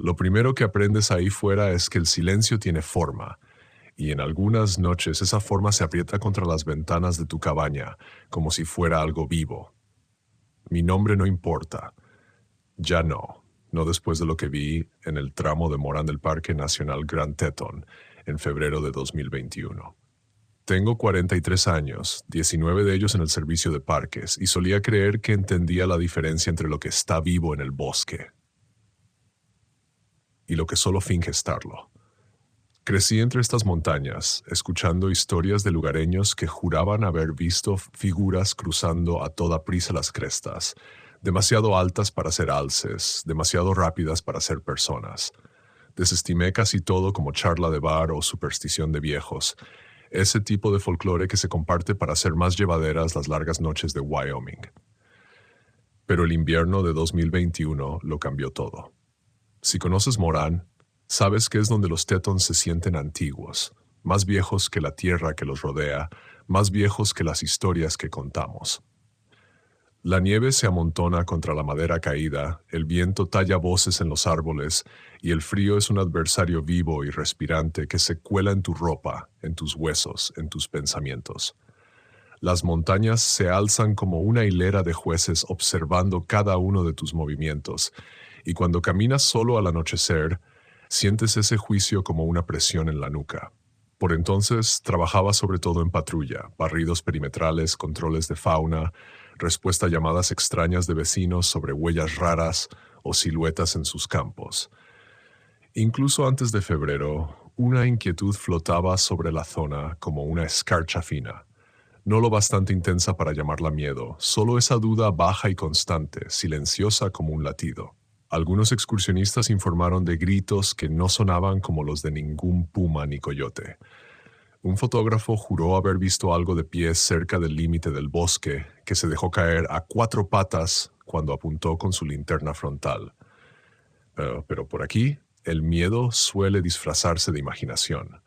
Lo primero que aprendes ahí fuera es que el silencio tiene forma, y en algunas noches esa forma se aprieta contra las ventanas de tu cabaña, como si fuera algo vivo. Mi nombre no importa. Ya no. No después de lo que vi en el tramo de Morán del Parque Nacional Grand Teton en febrero de 2021. Tengo 43 años, 19 de ellos en el servicio de parques, y solía creer que entendía la diferencia entre lo que está vivo en el bosque y lo que solo finge estarlo. Crecí entre estas montañas, escuchando historias de lugareños que juraban haber visto figuras cruzando a toda prisa las crestas, demasiado altas para ser alces, demasiado rápidas para ser personas. Desestimé casi todo como charla de bar o superstición de viejos, ese tipo de folclore que se comparte para hacer más llevaderas las largas noches de Wyoming. Pero el invierno de 2021 lo cambió todo. Si conoces Morán, sabes que es donde los Tetons se sienten antiguos, más viejos que la tierra que los rodea, más viejos que las historias que contamos. La nieve se amontona contra la madera caída, el viento talla voces en los árboles, y el frío es un adversario vivo y respirante que se cuela en tu ropa, en tus huesos, en tus pensamientos. Las montañas se alzan como una hilera de jueces observando cada uno de tus movimientos, y cuando caminas solo al anochecer, sientes ese juicio como una presión en la nuca. Por entonces trabajaba sobre todo en patrulla, barridos perimetrales, controles de fauna, respuesta a llamadas extrañas de vecinos sobre huellas raras o siluetas en sus campos. Incluso antes de febrero, una inquietud flotaba sobre la zona como una escarcha fina. No lo bastante intensa para llamarla miedo, solo esa duda baja y constante, silenciosa como un latido. Algunos excursionistas informaron de gritos que no sonaban como los de ningún puma ni coyote. Un fotógrafo juró haber visto algo de pie cerca del límite del bosque que se dejó caer a 4 patas cuando apuntó con su linterna frontal. Pero por aquí, el miedo suele disfrazarse de imaginación.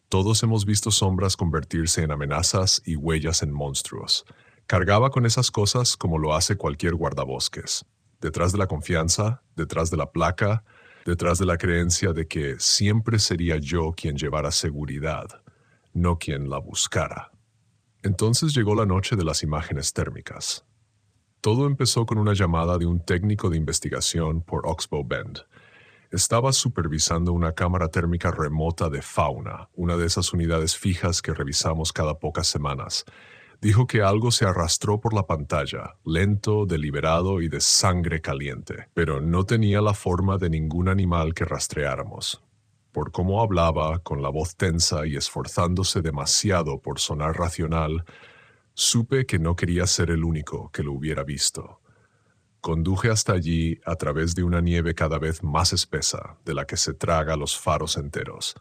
Todos hemos visto sombras convertirse en amenazas y huellas en monstruos. Cargaba con esas cosas como lo hace cualquier guardabosques. Detrás de la confianza, detrás de la placa, detrás de la creencia de que siempre sería yo quien llevara seguridad, no quien la buscara. Entonces llegó la noche de las imágenes térmicas. Todo empezó con una llamada de un técnico de investigación por Oxbow Bend. Estaba supervisando una cámara térmica remota de fauna, una de esas unidades fijas que revisamos cada pocas semanas. Dijo que algo se arrastró por la pantalla, lento, deliberado y de sangre caliente, pero no tenía la forma de ningún animal que rastreáramos. Por cómo hablaba, con la voz tensa y esforzándose demasiado por sonar racional, supe que no quería ser el único que lo hubiera visto. Conduje hasta allí a través de una nieve cada vez más espesa, de la que se traga los faros enteros.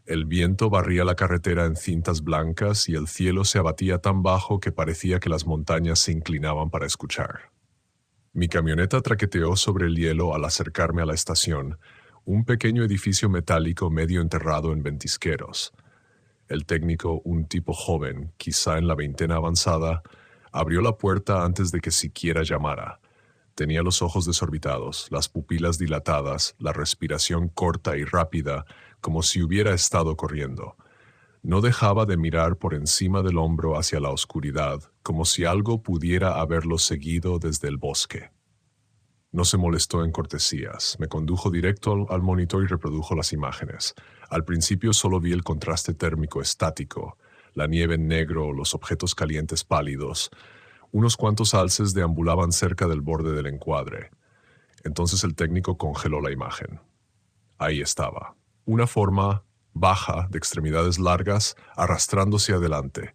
El viento barría la carretera en cintas blancas y el cielo se abatía tan bajo que parecía que las montañas se inclinaban para escuchar. Mi camioneta traqueteó sobre el hielo al acercarme a la estación, un pequeño edificio metálico medio enterrado en ventisqueros. El técnico, un tipo joven, quizá en la veintena avanzada, abrió la puerta antes de que siquiera llamara. Tenía los ojos desorbitados, las pupilas dilatadas, la respiración corta y rápida, como si hubiera estado corriendo. No dejaba de mirar por encima del hombro hacia la oscuridad, como si algo pudiera haberlo seguido desde el bosque. No se molestó en cortesías, me condujo directo al monitor y reprodujo las imágenes. Al principio solo vi el contraste térmico estático, la nieve en negro, los objetos calientes pálidos. Unos cuantos alces deambulaban cerca del borde del encuadre. Entonces el técnico congeló la imagen. Ahí estaba, una forma baja, de extremidades largas, arrastrándose adelante.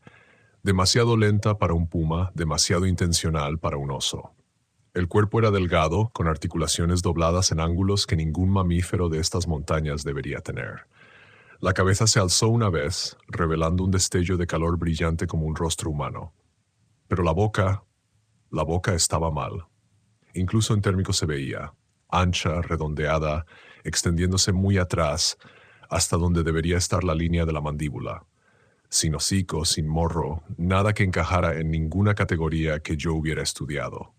Demasiado lenta para un puma, demasiado intencional para un oso. El cuerpo era delgado, con articulaciones dobladas en ángulos que ningún mamífero de estas montañas debería tener. La cabeza se alzó una vez, revelando un destello de calor brillante como un rostro humano. Pero la boca estaba mal. Incluso en térmico se veía, ancha, redondeada, extendiéndose muy atrás, hasta donde debería estar la línea de la mandíbula. Sin hocico, sin morro, nada que encajara en ninguna categoría que yo hubiera estudiado.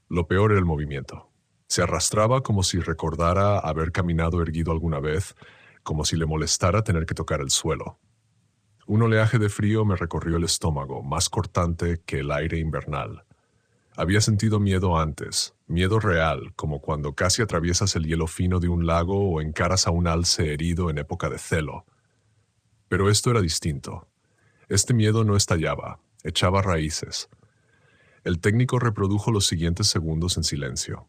Lo peor era el movimiento. Se arrastraba como si recordara haber caminado erguido alguna vez, como si le molestara tener que tocar el suelo. Un oleaje de frío me recorrió el estómago, más cortante que el aire invernal. Había sentido miedo antes, miedo real, como cuando casi atraviesas el hielo fino de un lago o encaras a un alce herido en época de celo. Pero esto era distinto. Este miedo no estallaba, echaba raíces. El técnico reprodujo los siguientes segundos en silencio.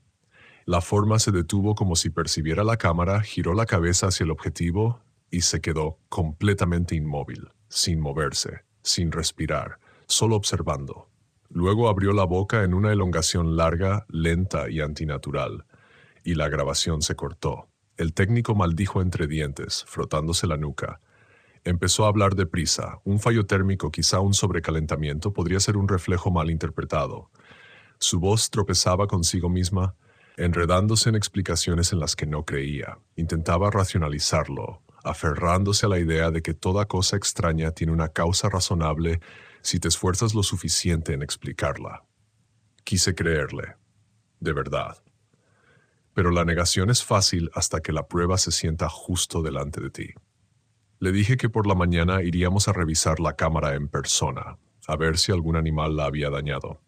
La forma se detuvo como si percibiera la cámara, giró la cabeza hacia el objetivo y se quedó completamente inmóvil, sin moverse, sin respirar, solo observando. Luego abrió la boca en una elongación larga, lenta y antinatural, y la grabación se cortó. El técnico maldijo entre dientes, frotándose la nuca. Empezó a hablar deprisa. Un fallo térmico, quizá un sobrecalentamiento, podría ser un reflejo mal interpretado. Su voz tropezaba consigo misma, enredándose en explicaciones en las que no creía. Intentaba racionalizarlo, aferrándose a la idea de que toda cosa extraña tiene una causa razonable si te esfuerzas lo suficiente en explicarla. Quise creerle, de verdad. Pero la negación es fácil hasta que la prueba se sienta justo delante de ti. Le dije que por la mañana iríamos a revisar la cámara en persona, a ver si algún animal la había dañado.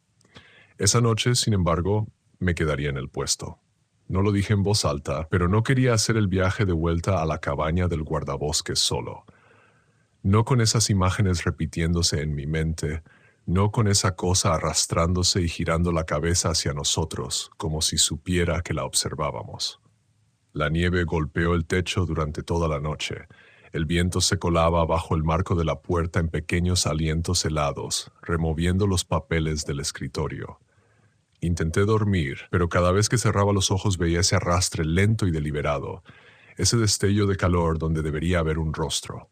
Esa noche, sin embargo, me quedaría en el puesto. No lo dije en voz alta, pero no quería hacer el viaje de vuelta a la cabaña del guardabosques solo. No con esas imágenes repitiéndose en mi mente, no con esa cosa arrastrándose y girando la cabeza hacia nosotros, como si supiera que la observábamos. La nieve golpeó el techo durante toda la noche. El viento se colaba bajo el marco de la puerta en pequeños alientos helados, removiendo los papeles del escritorio. Intenté dormir, pero cada vez que cerraba los ojos veía ese arrastre lento y deliberado, ese destello de calor donde debería haber un rostro,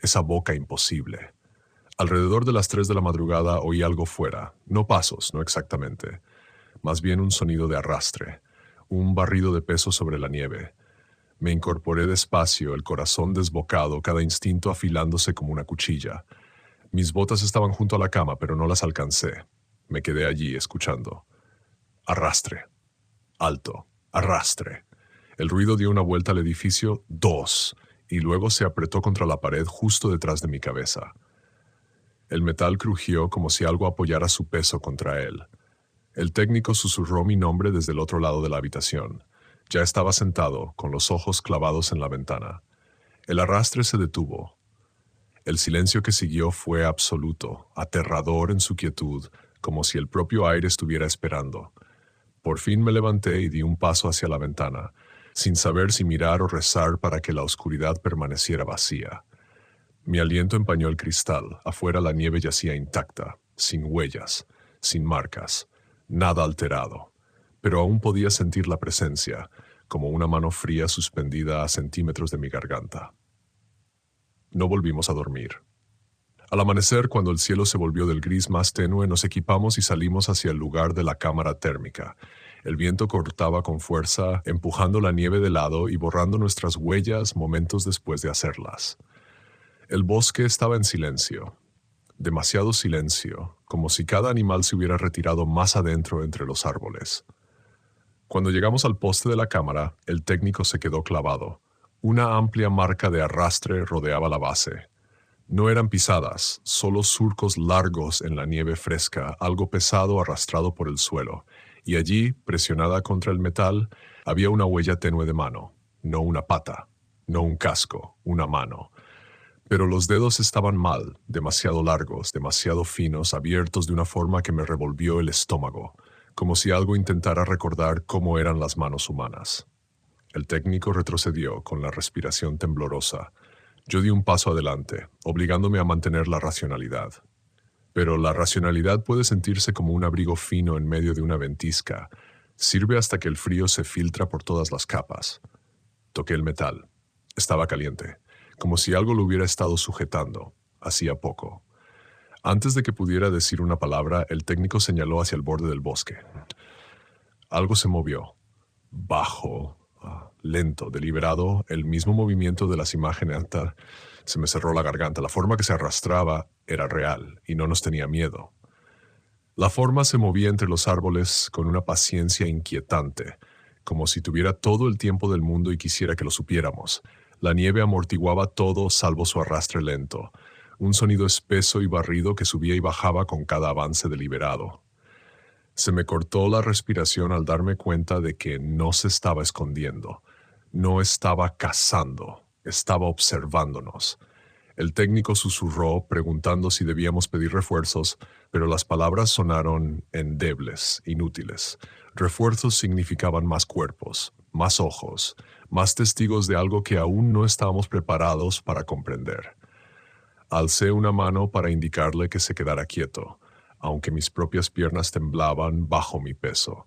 esa boca imposible. Alrededor de las 3 de la madrugada oí algo fuera, no pasos, no exactamente, más bien un sonido de arrastre, un barrido de peso sobre la nieve. Me incorporé despacio, el corazón desbocado, cada instinto afilándose como una cuchilla. Mis botas estaban junto a la cama, pero no las alcancé. Me quedé allí, escuchando. Arrastre. Alto. Arrastre. El ruido dio una vuelta al edificio, 2, y luego se apretó contra la pared justo detrás de mi cabeza. El metal crujió como si algo apoyara su peso contra él. El técnico susurró mi nombre desde el otro lado de la habitación. Ya estaba sentado, con los ojos clavados en la ventana. El arrastre se detuvo. El silencio que siguió fue absoluto, aterrador en su quietud, como si el propio aire estuviera esperando. Por fin me levanté y di un paso hacia la ventana, sin saber si mirar o rezar para que la oscuridad permaneciera vacía. Mi aliento empañó el cristal. Afuera la nieve yacía intacta, sin huellas, sin marcas, nada alterado. Pero aún podía sentir la presencia, como una mano fría suspendida a centímetros de mi garganta. No volvimos a dormir. Al amanecer, cuando el cielo se volvió del gris más tenue, nos equipamos y salimos hacia el lugar de la cámara térmica. El viento cortaba con fuerza, empujando la nieve de lado y borrando nuestras huellas momentos después de hacerlas. El bosque estaba en silencio. Demasiado silencio, como si cada animal se hubiera retirado más adentro entre los árboles. Cuando llegamos al poste de la cámara, el técnico se quedó clavado. Una amplia marca de arrastre rodeaba la base. No eran pisadas, solo surcos largos en la nieve fresca, algo pesado arrastrado por el suelo, y allí, presionada contra el metal, había una huella tenue de mano, no una pata, no un casco, una mano. Pero los dedos estaban mal, demasiado largos, demasiado finos, abiertos de una forma que me revolvió el estómago, como si algo intentara recordar cómo eran las manos humanas. El técnico retrocedió con la respiración temblorosa. Yo di un paso adelante, obligándome a mantener la racionalidad. Pero la racionalidad puede sentirse como un abrigo fino en medio de una ventisca. Sirve hasta que el frío se filtra por todas las capas. Toqué el metal. Estaba caliente, como si algo lo hubiera estado sujetando. Hacía poco. Antes de que pudiera decir una palabra, el técnico señaló hacia el borde del bosque. Algo se movió. Bajo, lento, deliberado, el mismo movimiento de las imágenes. Se me cerró la garganta. La forma que se arrastraba era real y no nos tenía miedo. La forma se movía entre los árboles con una paciencia inquietante, como si tuviera todo el tiempo del mundo y quisiera que lo supiéramos. La nieve amortiguaba todo salvo su arrastre lento, un sonido espeso y barrido que subía y bajaba con cada avance deliberado. Se me cortó la respiración al darme cuenta de que no se estaba escondiendo, no estaba cazando, estaba observándonos. El técnico susurró preguntando si debíamos pedir refuerzos, pero las palabras sonaron endebles, inútiles. Refuerzos significaban más cuerpos, más ojos, más testigos de algo que aún no estábamos preparados para comprender. Alcé una mano para indicarle que se quedara quieto, aunque mis propias piernas temblaban bajo mi peso.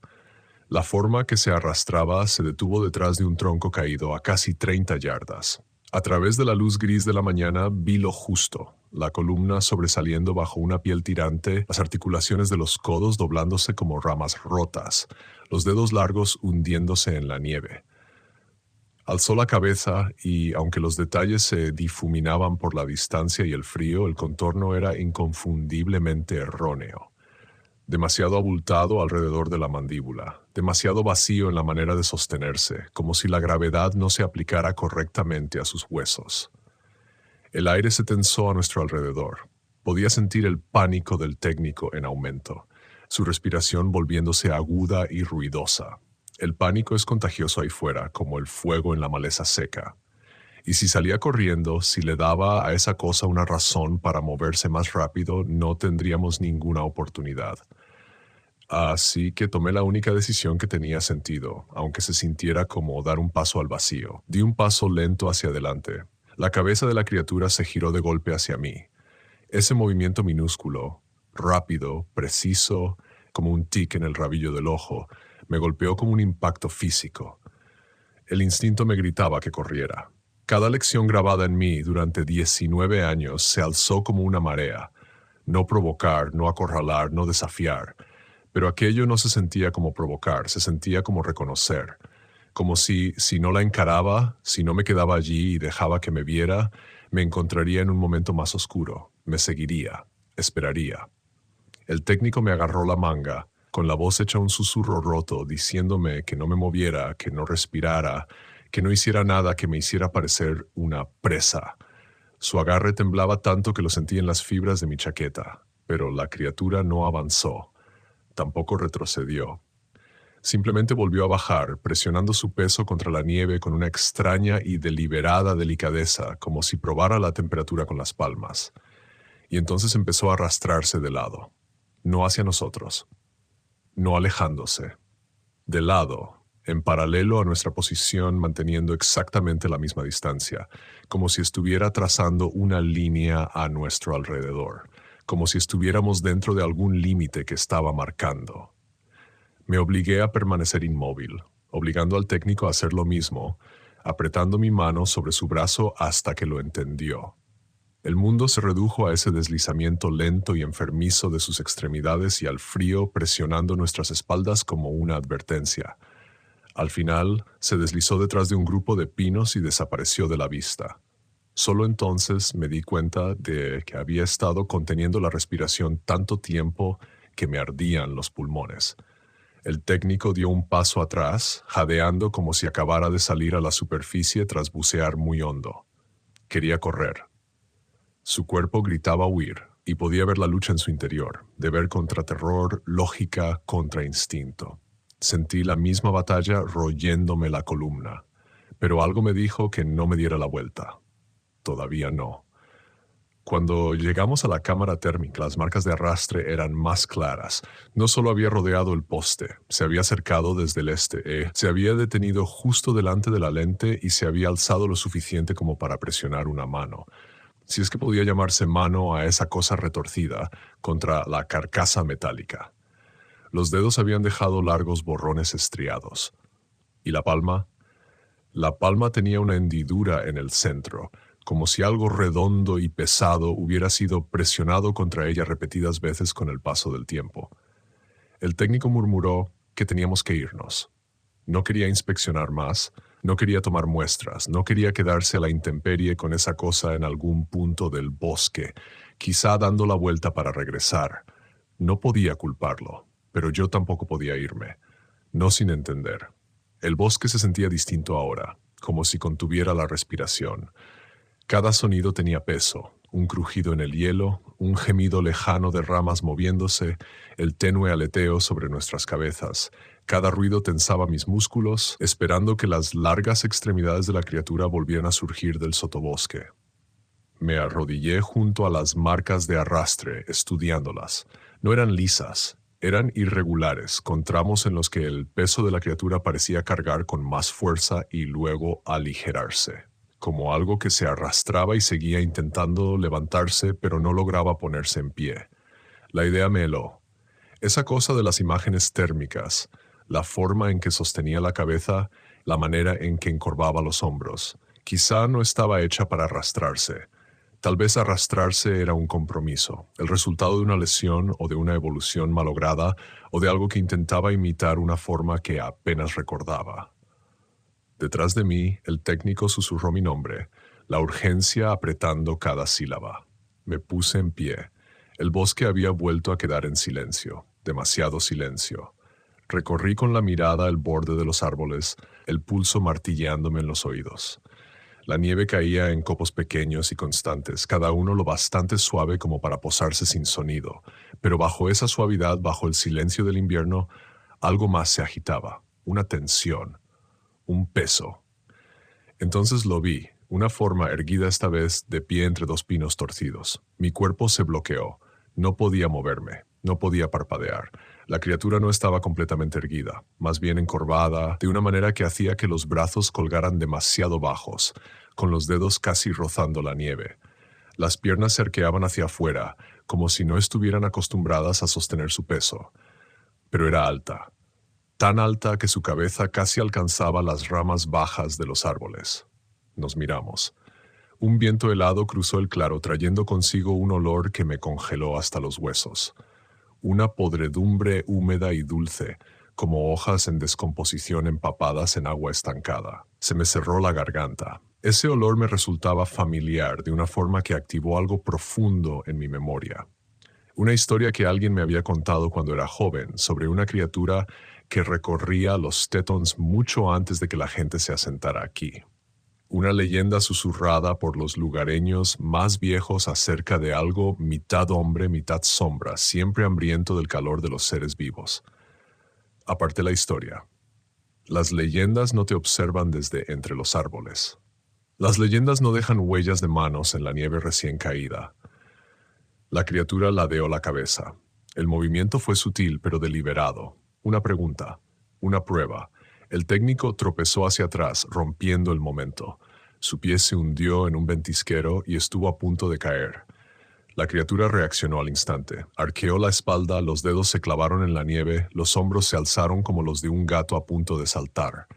La forma que se arrastraba se detuvo detrás de un tronco caído a casi 30 yardas. A través de la luz gris de la mañana vi lo justo, la columna sobresaliendo bajo una piel tirante, las articulaciones de los codos doblándose como ramas rotas, los dedos largos hundiéndose en la nieve. Alzó la cabeza y, aunque los detalles se difuminaban por la distancia y el frío, el contorno era inconfundiblemente erróneo. Demasiado abultado alrededor de la mandíbula, demasiado vacío en la manera de sostenerse, como si la gravedad no se aplicara correctamente a sus huesos. El aire se tensó a nuestro alrededor. Podía sentir el pánico del técnico en aumento, su respiración volviéndose aguda y ruidosa. El pánico es contagioso ahí fuera, como el fuego en la maleza seca. Y si salía corriendo, si le daba a esa cosa una razón para moverse más rápido, no tendríamos ninguna oportunidad. Así que tomé la única decisión que tenía sentido, aunque se sintiera como dar un paso al vacío. Di un paso lento hacia adelante. La cabeza de la criatura se giró de golpe hacia mí. Ese movimiento minúsculo, rápido, preciso, como un tic en el rabillo del ojo, me golpeó como un impacto físico. El instinto me gritaba que corriera. Cada lección grabada en mí durante 19 años se alzó como una marea. No provocar, no acorralar, no desafiar. Pero aquello no se sentía como provocar, se sentía como reconocer. Como si no la encaraba, si no me quedaba allí y dejaba que me viera, me encontraría en un momento más oscuro. Me seguiría, esperaría. El técnico me agarró la manga, con la voz hecha un susurro roto, diciéndome que no me moviera, que no respirara, que no hiciera nada que me hiciera parecer una presa. Su agarre temblaba tanto que lo sentí en las fibras de mi chaqueta, pero la criatura no avanzó. Tampoco retrocedió. Simplemente volvió a bajar, presionando su peso contra la nieve con una extraña y deliberada delicadeza, como si probara la temperatura con las palmas. Y entonces empezó a arrastrarse de lado. No hacia nosotros. No alejándose. De lado, en paralelo a nuestra posición, manteniendo exactamente la misma distancia, como si estuviera trazando una línea a nuestro alrededor, como si estuviéramos dentro de algún límite que estaba marcando. Me obligué a permanecer inmóvil, obligando al técnico a hacer lo mismo, apretando mi mano sobre su brazo hasta que lo entendió. El mundo se redujo a ese deslizamiento lento y enfermizo de sus extremidades y al frío presionando nuestras espaldas como una advertencia. Al final, se deslizó detrás de un grupo de pinos y desapareció de la vista. Solo entonces me di cuenta de que había estado conteniendo la respiración tanto tiempo que me ardían los pulmones. El técnico dio un paso atrás, jadeando como si acabara de salir a la superficie tras bucear muy hondo. Quería correr. Su cuerpo gritaba huir, y podía ver la lucha en su interior, deber contra terror, lógica contra instinto. Sentí la misma batalla royéndome la columna, pero algo me dijo que no me diera la vuelta. Todavía no. Cuando llegamos a la cámara térmica, las marcas de arrastre eran más claras. No solo había rodeado el poste, se había acercado desde el este, se había detenido justo delante de la lente y se había alzado lo suficiente como para presionar una mano. Si es que podía llamarse mano a esa cosa retorcida contra la carcasa metálica. Los dedos habían dejado largos borrones estriados. ¿Y la palma? La palma tenía una hendidura en el centro, como si algo redondo y pesado hubiera sido presionado contra ella repetidas veces con el paso del tiempo. El técnico murmuró que teníamos que irnos. No quería inspeccionar más, no quería tomar muestras, no quería quedarse a la intemperie con esa cosa en algún punto del bosque, quizá dando la vuelta para regresar. No podía culparlo, pero yo tampoco podía irme, no sin entender. El bosque se sentía distinto ahora, como si contuviera la respiración. Cada sonido tenía peso, un crujido en el hielo, un gemido lejano de ramas moviéndose, el tenue aleteo sobre nuestras cabezas. Cada ruido tensaba mis músculos, esperando que las largas extremidades de la criatura volvieran a surgir del sotobosque. Me arrodillé junto a las marcas de arrastre, estudiándolas. No eran lisas, eran irregulares, con tramos en los que el peso de la criatura parecía cargar con más fuerza y luego aligerarse, como algo que se arrastraba y seguía intentando levantarse, pero no lograba ponerse en pie. La idea me heló. Esa cosa de las imágenes térmicas, la forma en que sostenía la cabeza, la manera en que encorvaba los hombros, quizá no estaba hecha para arrastrarse. Tal vez arrastrarse era un compromiso, el resultado de una lesión o de una evolución malograda o de algo que intentaba imitar una forma que apenas recordaba. Detrás de mí, el técnico susurró mi nombre, la urgencia apretando cada sílaba. Me puse en pie. El bosque había vuelto a quedar en silencio, demasiado silencio. Recorrí con la mirada el borde de los árboles, el pulso martilleándome en los oídos. La nieve caía en copos pequeños y constantes, cada uno lo bastante suave como para posarse sin sonido, pero bajo esa suavidad, bajo el silencio del invierno, algo más se agitaba, una tensión, un peso. Entonces lo vi, una forma erguida esta vez de pie entre dos pinos torcidos. Mi cuerpo se bloqueó, no podía moverme, no podía parpadear. La criatura no estaba completamente erguida, más bien encorvada, de una manera que hacía que los brazos colgaran demasiado bajos, con los dedos casi rozando la nieve. Las piernas se arqueaban hacia afuera, como si no estuvieran acostumbradas a sostener su peso. Pero era alta, tan alta que su cabeza casi alcanzaba las ramas bajas de los árboles. Nos miramos. Un viento helado cruzó el claro, trayendo consigo un olor que me congeló hasta los huesos. Una podredumbre húmeda y dulce, como hojas en descomposición empapadas en agua estancada. Se me cerró la garganta. Ese olor me resultaba familiar de una forma que activó algo profundo en mi memoria. Una historia que alguien me había contado cuando era joven, sobre una criatura que recorría los Tetons mucho antes de que la gente se asentara aquí. Una leyenda susurrada por los lugareños más viejos acerca de algo mitad hombre, mitad sombra, siempre hambriento del calor de los seres vivos. Aparté la historia. Las leyendas no te observan desde entre los árboles. Las leyendas no dejan huellas de manos en la nieve recién caída. La criatura ladeó la cabeza. El movimiento fue sutil pero deliberado. Una pregunta, una prueba. El técnico tropezó hacia atrás, rompiendo el momento. Su pie se hundió en un ventisquero y estuvo a punto de caer. La criatura reaccionó al instante. Arqueó la espalda, los dedos se clavaron en la nieve, los hombros se alzaron como los de un gato a punto de saltar.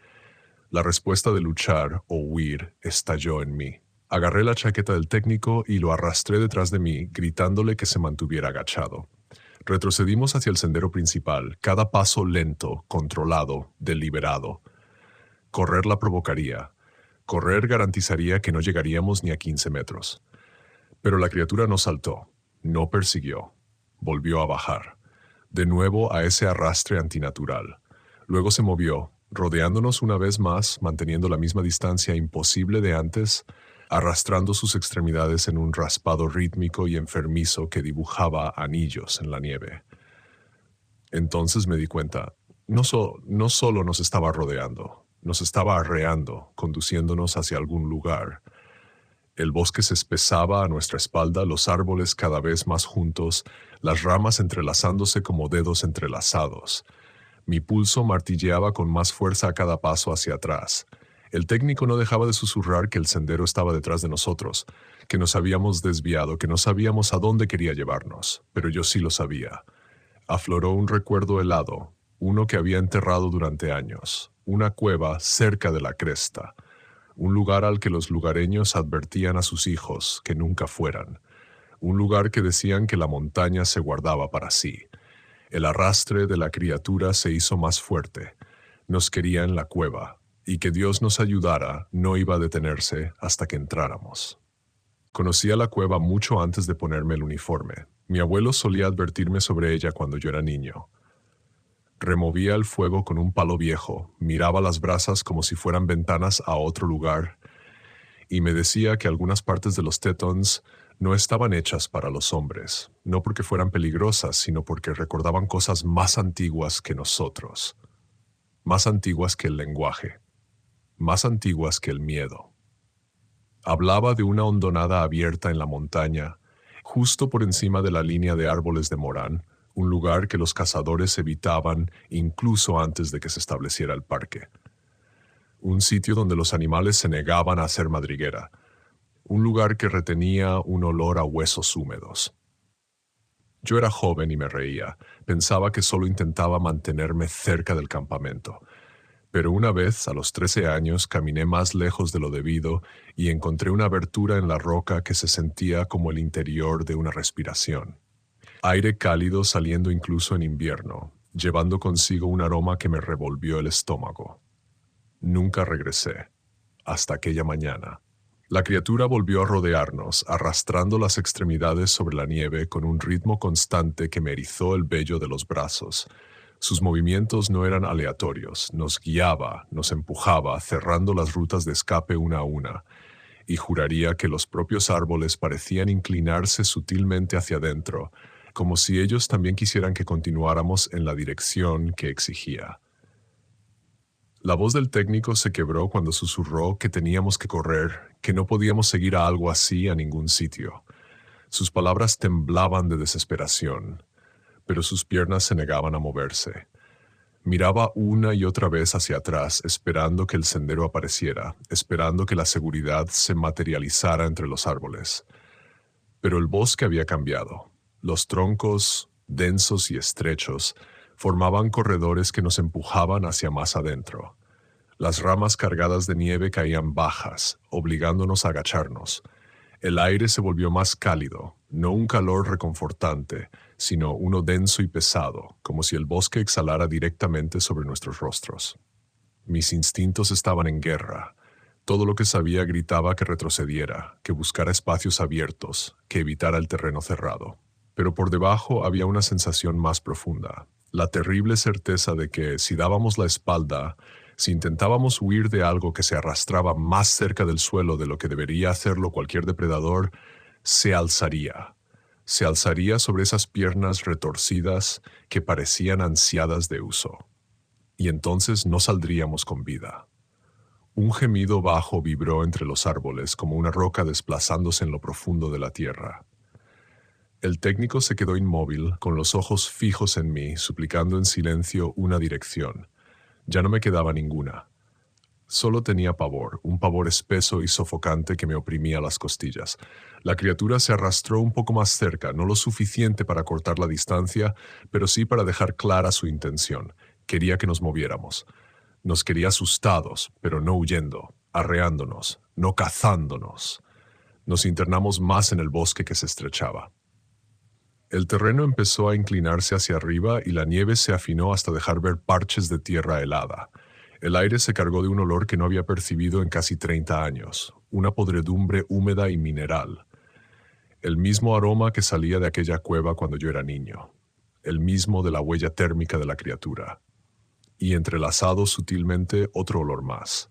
La respuesta de luchar o huir estalló en mí. Agarré la chaqueta del técnico y lo arrastré detrás de mí, gritándole que se mantuviera agachado. Retrocedimos hacia el sendero principal, cada paso lento, controlado, deliberado. Correr la provocaría. Correr garantizaría que no llegaríamos ni a 15 metros. Pero la criatura no saltó, no persiguió. Volvió a bajar. De nuevo a ese arrastre antinatural. Luego se movió, rodeándonos una vez más, manteniendo la misma distancia imposible de antes, arrastrando sus extremidades en un raspado rítmico y enfermizo que dibujaba anillos en la nieve. Entonces me di cuenta, no solo nos estaba rodeando, nos estaba arreando, conduciéndonos hacia algún lugar. El bosque se espesaba a nuestra espalda, los árboles cada vez más juntos, las ramas entrelazándose como dedos entrelazados. Mi pulso martilleaba con más fuerza a cada paso hacia atrás. El técnico no dejaba de susurrar que el sendero estaba detrás de nosotros, que nos habíamos desviado, que no sabíamos a dónde quería llevarnos, pero yo sí lo sabía. Afloró un recuerdo helado, uno que había enterrado durante años, una cueva cerca de la cresta, un lugar al que los lugareños advertían a sus hijos que nunca fueran, un lugar que decían que la montaña se guardaba para sí. El arrastre de la criatura se hizo más fuerte, nos quería en la cueva, y que Dios nos ayudara no iba a detenerse hasta que entráramos. Conocía la cueva mucho antes de ponerme el uniforme. Mi abuelo solía advertirme sobre ella cuando yo era niño. Removía el fuego con un palo viejo, miraba las brasas como si fueran ventanas a otro lugar, y me decía que algunas partes de los Tetons no estaban hechas para los hombres, no porque fueran peligrosas, sino porque recordaban cosas más antiguas que nosotros, más antiguas que el lenguaje, más antiguas que el miedo. Hablaba de una hondonada abierta en la montaña, justo por encima de la línea de árboles de Morán, un lugar que los cazadores evitaban incluso antes de que se estableciera el parque. Un sitio donde los animales se negaban a hacer madriguera, un lugar que retenía un olor a huesos húmedos. Yo era joven y me reía, pensaba que solo intentaba mantenerme cerca del campamento. Pero una vez, a los 13 años, caminé más lejos de lo debido y encontré una abertura en la roca que se sentía como el interior de una respiración. Aire cálido saliendo incluso en invierno, llevando consigo un aroma que me revolvió el estómago. Nunca regresé, hasta aquella mañana. La criatura volvió a rodearnos, arrastrando las extremidades sobre la nieve con un ritmo constante que me erizó el vello de los brazos. Sus movimientos no eran aleatorios, nos guiaba, nos empujaba, cerrando las rutas de escape una a una, y juraría que los propios árboles parecían inclinarse sutilmente hacia adentro, como si ellos también quisieran que continuáramos en la dirección que exigía. La voz del técnico se quebró cuando susurró que teníamos que correr, que no podíamos seguir a algo así a ningún sitio. Sus palabras temblaban de desesperación, pero sus piernas se negaban a moverse. Miraba una y otra vez hacia atrás, esperando que el sendero apareciera, esperando que la seguridad se materializara entre los árboles. Pero el bosque había cambiado. Los troncos, densos y estrechos, formaban corredores que nos empujaban hacia más adentro. Las ramas cargadas de nieve caían bajas, obligándonos a agacharnos. El aire se volvió más cálido, no un calor reconfortante, sino uno denso y pesado, como si el bosque exhalara directamente sobre nuestros rostros. Mis instintos estaban en guerra. Todo lo que sabía gritaba que retrocediera, que buscara espacios abiertos, que evitara el terreno cerrado. Pero por debajo había una sensación más profunda, la terrible certeza de que si dábamos la espalda, si intentábamos huir de algo que se arrastraba más cerca del suelo de lo que debería hacerlo cualquier depredador, se alzaría sobre esas piernas retorcidas que parecían ansiadas de uso. Y entonces no saldríamos con vida. Un gemido bajo vibró entre los árboles como una roca desplazándose en lo profundo de la tierra. El técnico se quedó inmóvil, con los ojos fijos en mí, suplicando en silencio una dirección. Ya no me quedaba ninguna. Solo tenía pavor, un pavor espeso y sofocante que me oprimía las costillas. La criatura se arrastró un poco más cerca, no lo suficiente para cortar la distancia, pero sí para dejar clara su intención. Quería que nos moviéramos. Nos quería asustados, pero no huyendo, arreándonos, no cazándonos. Nos internamos más en el bosque que se estrechaba. El terreno empezó a inclinarse hacia arriba y la nieve se afinó hasta dejar ver parches de tierra helada. El aire se cargó de un olor que no había percibido en casi 30 años, una podredumbre húmeda y mineral. El mismo aroma que salía de aquella cueva cuando yo era niño, el mismo de la huella térmica de la criatura. Y entrelazado sutilmente otro olor más.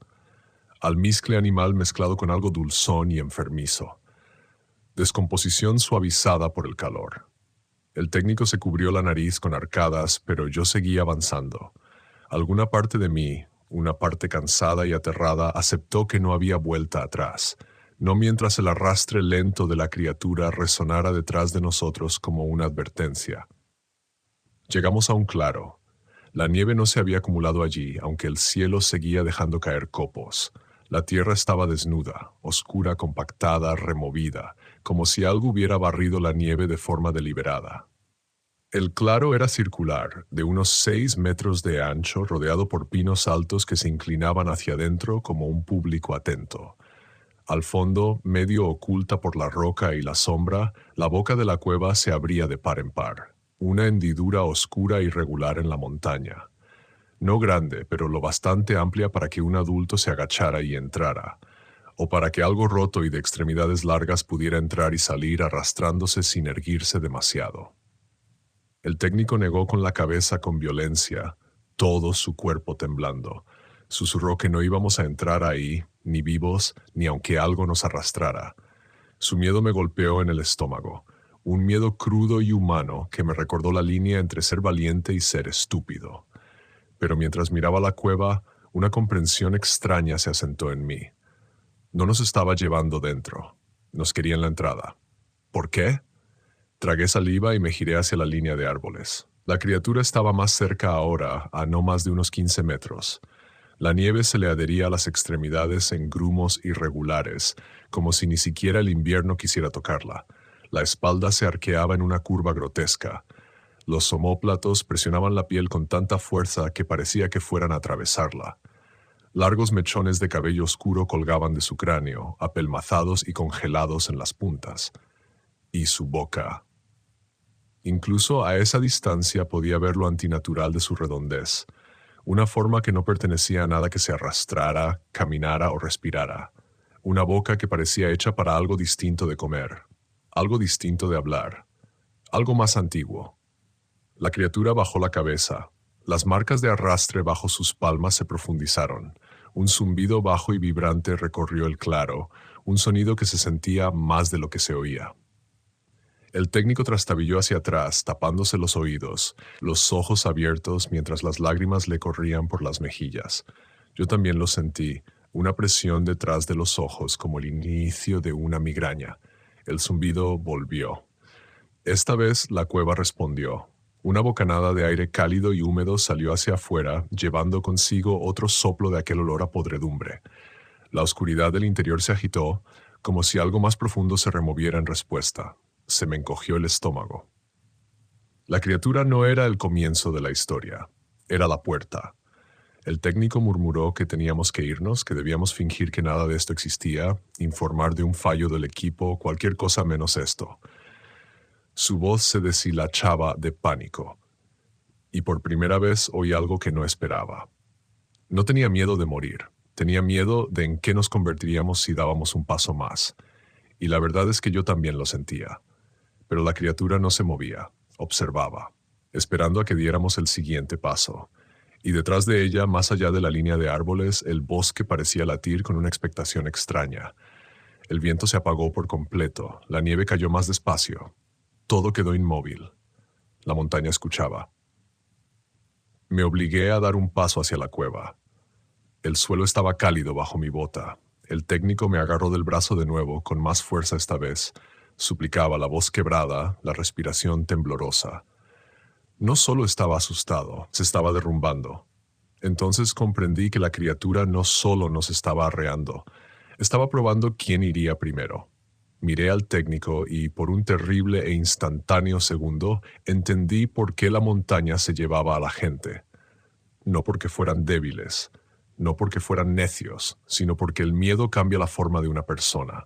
Almizcle animal mezclado con algo dulzón y enfermizo. Descomposición suavizada por el calor. El técnico se cubrió la nariz con arcadas, pero yo seguía avanzando. Alguna parte de mí, una parte cansada y aterrada, aceptó que no había vuelta atrás, no mientras el arrastre lento de la criatura resonara detrás de nosotros como una advertencia. Llegamos a un claro. La nieve no se había acumulado allí, aunque el cielo seguía dejando caer copos. La tierra estaba desnuda, oscura, compactada, removida, como si algo hubiera barrido la nieve de forma deliberada. El claro era circular, de unos 6 metros de ancho, rodeado por pinos altos que se inclinaban hacia adentro como un público atento. Al fondo, medio oculta por la roca y la sombra, la boca de la cueva se abría de par en par, una hendidura oscura e irregular en la montaña. No grande, pero lo bastante amplia para que un adulto se agachara y entrara, o para que algo roto y de extremidades largas pudiera entrar y salir arrastrándose sin erguirse demasiado. El técnico negó con la cabeza con violencia, todo su cuerpo temblando. Susurró que no íbamos a entrar ahí, ni vivos, ni aunque algo nos arrastrara. Su miedo me golpeó en el estómago, un miedo crudo y humano que me recordó la línea entre ser valiente y ser estúpido. Pero mientras miraba la cueva, una comprensión extraña se asentó en mí. No nos estaba llevando dentro, nos quería en la entrada. ¿Por qué? Tragué saliva y me giré hacia la línea de árboles. La criatura estaba más cerca ahora, a no más de unos 15 metros. La nieve se le adhería a las extremidades en grumos irregulares, como si ni siquiera el invierno quisiera tocarla. La espalda se arqueaba en una curva grotesca. Los omóplatos presionaban la piel con tanta fuerza que parecía que fueran a atravesarla. Largos mechones de cabello oscuro colgaban de su cráneo, apelmazados y congelados en las puntas. Y su boca. Incluso a esa distancia podía ver lo antinatural de su redondez, una forma que no pertenecía a nada que se arrastrara, caminara o respirara, una boca que parecía hecha para algo distinto de comer, algo distinto de hablar, algo más antiguo. La criatura bajó la cabeza, las marcas de arrastre bajo sus palmas se profundizaron, un zumbido bajo y vibrante recorrió el claro, un sonido que se sentía más de lo que se oía. El técnico trastabilló hacia atrás, tapándose los oídos, los ojos abiertos mientras las lágrimas le corrían por las mejillas. Yo también lo sentí, una presión detrás de los ojos como el inicio de una migraña. El zumbido volvió. Esta vez la cueva respondió. Una bocanada de aire cálido y húmedo salió hacia afuera, llevando consigo otro soplo de aquel olor a podredumbre. La oscuridad del interior se agitó, como si algo más profundo se removiera en respuesta. Se me encogió el estómago. La criatura no era el comienzo de la historia, era la puerta. El técnico murmuró que teníamos que irnos, que debíamos fingir que nada de esto existía, informar de un fallo del equipo, cualquier cosa menos esto. Su voz se deshilachaba de pánico, y por primera vez oí algo que no esperaba. No tenía miedo de morir, tenía miedo de en qué nos convertiríamos si dábamos un paso más, y la verdad es que yo también lo sentía. Pero la criatura no se movía, observaba, esperando a que diéramos el siguiente paso. Y detrás de ella, más allá de la línea de árboles, el bosque parecía latir con una expectación extraña. El viento se apagó por completo, la nieve cayó más despacio. Todo quedó inmóvil. La montaña escuchaba. Me obligué a dar un paso hacia la cueva. El suelo estaba cálido bajo mi bota. El técnico me agarró del brazo de nuevo, con más fuerza esta vez. Suplicaba, la voz quebrada, la respiración temblorosa. No solo estaba asustado, se estaba derrumbando. Entonces comprendí que la criatura no solo nos estaba arreando, estaba probando quién iría primero. Miré al técnico y, por un terrible e instantáneo segundo, entendí por qué la montaña se llevaba a la gente. No porque fueran débiles, no porque fueran necios, sino porque el miedo cambia la forma de una persona.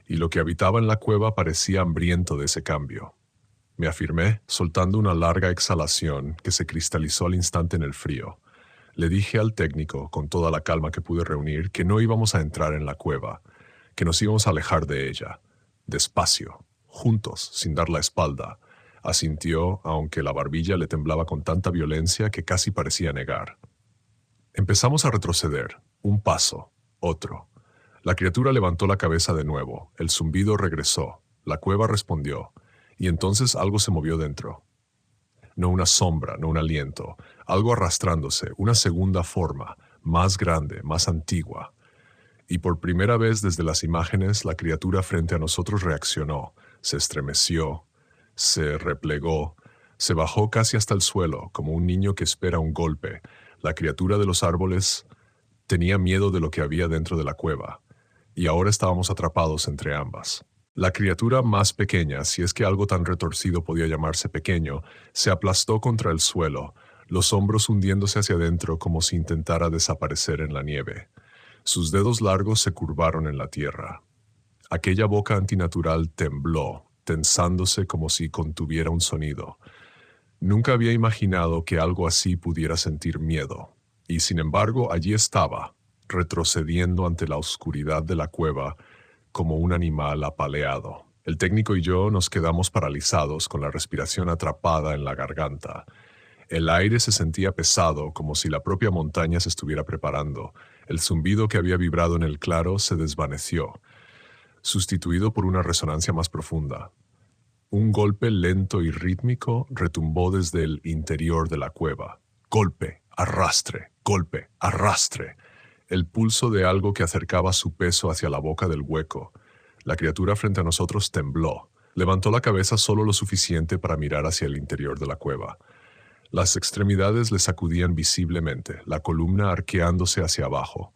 Y lo que habitaba en la cueva parecía hambriento de ese cambio. Me afirmé, soltando una larga exhalación que se cristalizó al instante en el frío. Le dije al técnico, con toda la calma que pude reunir, que no íbamos a entrar en la cueva, que nos íbamos a alejar de ella. Despacio, juntos, sin dar la espalda. Asintió, aunque la barbilla le temblaba con tanta violencia que casi parecía negar. Empezamos a retroceder, un paso, otro. La criatura levantó la cabeza de nuevo, el zumbido regresó, la cueva respondió, y entonces algo se movió dentro. No una sombra, no un aliento, algo arrastrándose, una segunda forma, más grande, más antigua. Y por primera vez desde las imágenes, la criatura frente a nosotros reaccionó, se estremeció, se replegó, se bajó casi hasta el suelo, como un niño que espera un golpe. La criatura de los árboles tenía miedo de lo que había dentro de la cueva. Y ahora estábamos atrapados entre ambas. La criatura más pequeña, si es que algo tan retorcido podía llamarse pequeño, se aplastó contra el suelo, los hombros hundiéndose hacia adentro como si intentara desaparecer en la nieve. Sus dedos largos se curvaron en la tierra. Aquella boca antinatural tembló, tensándose como si contuviera un sonido. Nunca había imaginado que algo así pudiera sentir miedo, y sin embargo allí estaba, retrocediendo ante la oscuridad de la cueva como un animal apaleado. El técnico y yo nos quedamos paralizados con la respiración atrapada en la garganta. El aire se sentía pesado, como si la propia montaña se estuviera preparando. El zumbido que había vibrado en el claro se desvaneció, sustituido por una resonancia más profunda. Un golpe lento y rítmico retumbó desde el interior de la cueva. Golpe, arrastre, golpe, arrastre. El pulso de algo que acercaba su peso hacia la boca del hueco. La criatura frente a nosotros tembló. Levantó la cabeza solo lo suficiente para mirar hacia el interior de la cueva. Las extremidades le sacudían visiblemente, la columna arqueándose hacia abajo.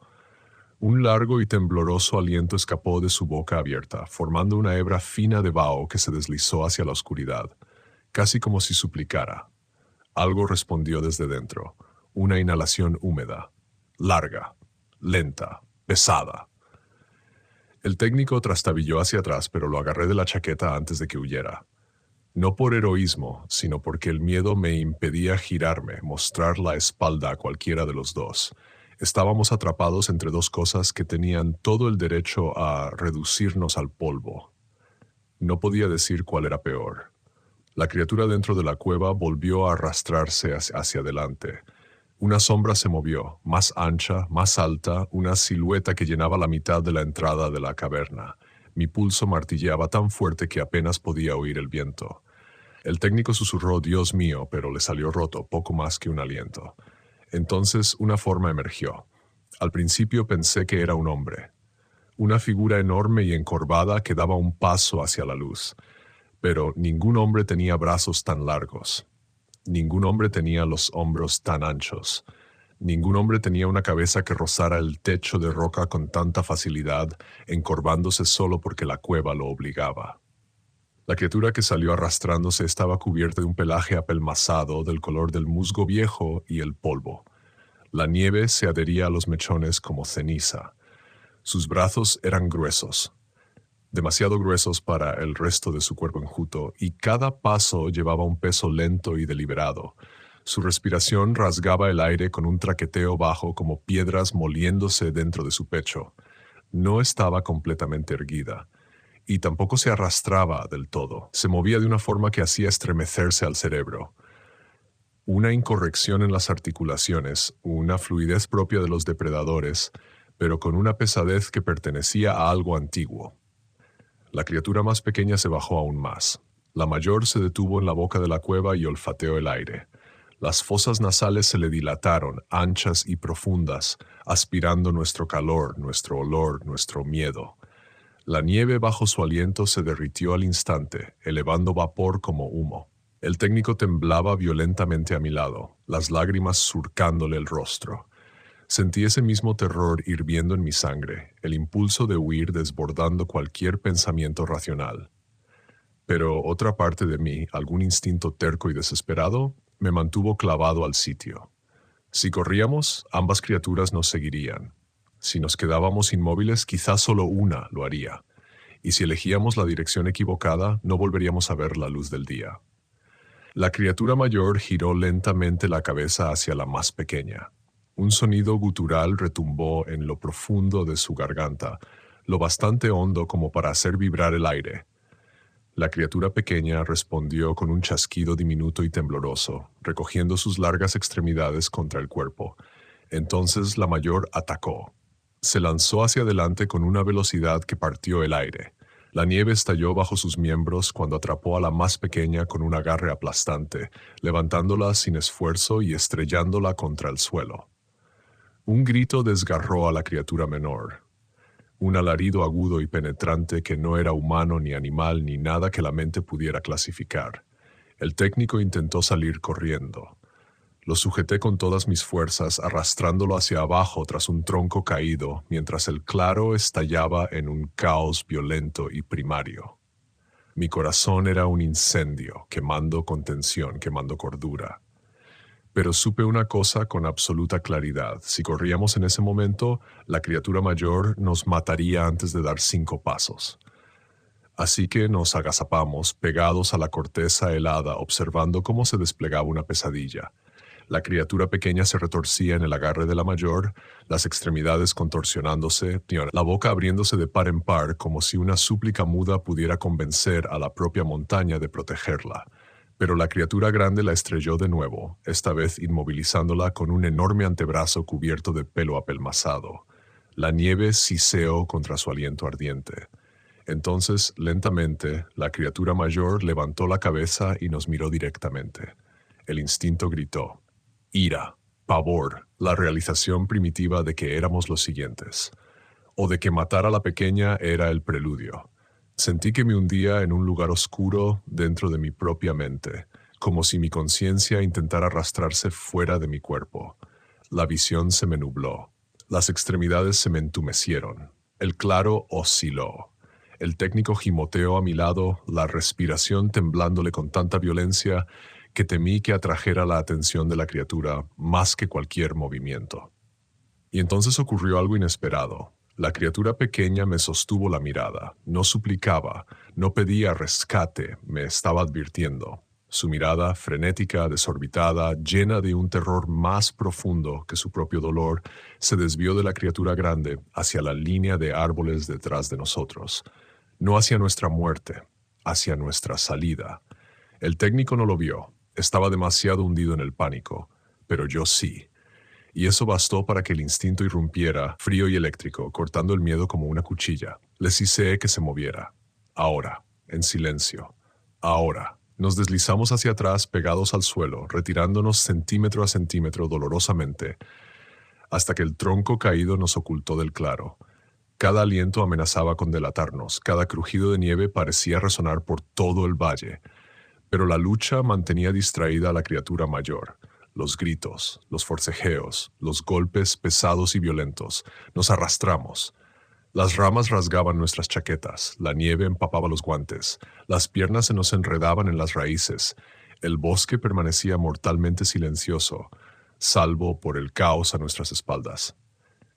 Un largo y tembloroso aliento escapó de su boca abierta, formando una hebra fina de vaho que se deslizó hacia la oscuridad, casi como si suplicara. Algo respondió desde dentro, una inhalación húmeda, larga, lenta, pesada. El técnico trastabilló hacia atrás, pero lo agarré de la chaqueta antes de que huyera. No por heroísmo, sino porque el miedo me impedía girarme, mostrar la espalda a cualquiera de los dos. Estábamos atrapados entre dos cosas que tenían todo el derecho a reducirnos al polvo. No podía decir cuál era peor. La criatura dentro de la cueva volvió a arrastrarse hacia adelante. Una sombra se movió, más ancha, más alta, una silueta que llenaba la mitad de la entrada de la caverna. Mi pulso martilleaba tan fuerte que apenas podía oír el viento. El técnico susurró «Dios mío», pero le salió roto, poco más que un aliento. Entonces una forma emergió. Al principio pensé que era un hombre. Una figura enorme y encorvada que daba un paso hacia la luz. Pero ningún hombre tenía brazos tan largos. Ningún hombre tenía los hombros tan anchos. Ningún hombre tenía una cabeza que rozara el techo de roca con tanta facilidad, encorvándose solo porque la cueva lo obligaba. La criatura que salió arrastrándose estaba cubierta de un pelaje apelmazado del color del musgo viejo y el polvo. La nieve se adhería a los mechones como ceniza. Sus brazos eran gruesos, demasiado gruesos para el resto de su cuerpo enjuto, y cada paso llevaba un peso lento y deliberado. Su respiración rasgaba el aire con un traqueteo bajo como piedras moliéndose dentro de su pecho. No estaba completamente erguida. Y tampoco se arrastraba del todo. Se movía de una forma que hacía estremecerse al cerebro. Una incorrección en las articulaciones, una fluidez propia de los depredadores, pero con una pesadez que pertenecía a algo antiguo. La criatura más pequeña se bajó aún más. La mayor se detuvo en la boca de la cueva y olfateó el aire. Las fosas nasales se le dilataron, anchas y profundas, aspirando nuestro calor, nuestro olor, nuestro miedo. La nieve bajo su aliento se derritió al instante, elevando vapor como humo. El técnico temblaba violentamente a mi lado, las lágrimas surcándole el rostro. Sentí ese mismo terror hirviendo en mi sangre, el impulso de huir desbordando cualquier pensamiento racional. Pero otra parte de mí, algún instinto terco y desesperado, me mantuvo clavado al sitio. Si corríamos, ambas criaturas nos seguirían. Si nos quedábamos inmóviles, quizás solo una lo haría. Y si elegíamos la dirección equivocada, no volveríamos a ver la luz del día. La criatura mayor giró lentamente la cabeza hacia la más pequeña. Un sonido gutural retumbó en lo profundo de su garganta, lo bastante hondo como para hacer vibrar el aire. La criatura pequeña respondió con un chasquido diminuto y tembloroso, recogiendo sus largas extremidades contra el cuerpo. Entonces la mayor atacó. Se lanzó hacia adelante con una velocidad que partió el aire. La nieve estalló bajo sus miembros cuando atrapó a la más pequeña con un agarre aplastante, levantándola sin esfuerzo y estrellándola contra el suelo. Un grito desgarró a la criatura menor. Un alarido agudo y penetrante que no era humano ni animal ni nada que la mente pudiera clasificar. El técnico intentó salir corriendo. Lo sujeté con todas mis fuerzas, arrastrándolo hacia abajo tras un tronco caído, mientras el claro estallaba en un caos violento y primario. Mi corazón era un incendio, quemando contención, quemando cordura. Pero supe una cosa con absoluta claridad. Si corríamos en ese momento, la criatura mayor nos mataría antes de dar 5 pasos. Así que nos agazapamos, pegados a la corteza helada, observando cómo se desplegaba una pesadilla. La criatura pequeña se retorcía en el agarre de la mayor, las extremidades contorsionándose, la boca abriéndose de par en par como si una súplica muda pudiera convencer a la propia montaña de protegerla. Pero la criatura grande la estrelló de nuevo, esta vez inmovilizándola con un enorme antebrazo cubierto de pelo apelmazado. La nieve siseó contra su aliento ardiente. Entonces, lentamente, la criatura mayor levantó la cabeza y nos miró directamente. El instinto gritó: ira, pavor, la realización primitiva de que éramos los siguientes, o de que matar a la pequeña era el preludio. Sentí que me hundía en un lugar oscuro dentro de mi propia mente, como si mi conciencia intentara arrastrarse fuera de mi cuerpo. La visión se me nubló. Las extremidades se me entumecieron. El claro osciló. El técnico gimoteó a mi lado, la respiración temblándole con tanta violencia que temí que atrajera la atención de la criatura más que cualquier movimiento. Y entonces ocurrió algo inesperado. La criatura pequeña me sostuvo la mirada, no suplicaba, no pedía rescate, me estaba advirtiendo. Su mirada, frenética, desorbitada, llena de un terror más profundo que su propio dolor, se desvió de la criatura grande hacia la línea de árboles detrás de nosotros. No hacia nuestra muerte, hacia nuestra salida. El técnico no lo vio, estaba demasiado hundido en el pánico, pero yo sí. Y eso bastó para que el instinto irrumpiera, frío y eléctrico, cortando el miedo como una cuchilla. Les hice que se moviera. Ahora, en silencio. Ahora. Nos deslizamos hacia atrás, pegados al suelo, retirándonos centímetro a centímetro dolorosamente, hasta que el tronco caído nos ocultó del claro. Cada aliento amenazaba con delatarnos, cada crujido de nieve parecía resonar por todo el valle, pero la lucha mantenía distraída a la criatura mayor. Los gritos, los forcejeos, los golpes pesados y violentos. Nos arrastramos. Las ramas rasgaban nuestras chaquetas, la nieve empapaba los guantes, las piernas se nos enredaban en las raíces. El bosque permanecía mortalmente silencioso, salvo por el caos a nuestras espaldas.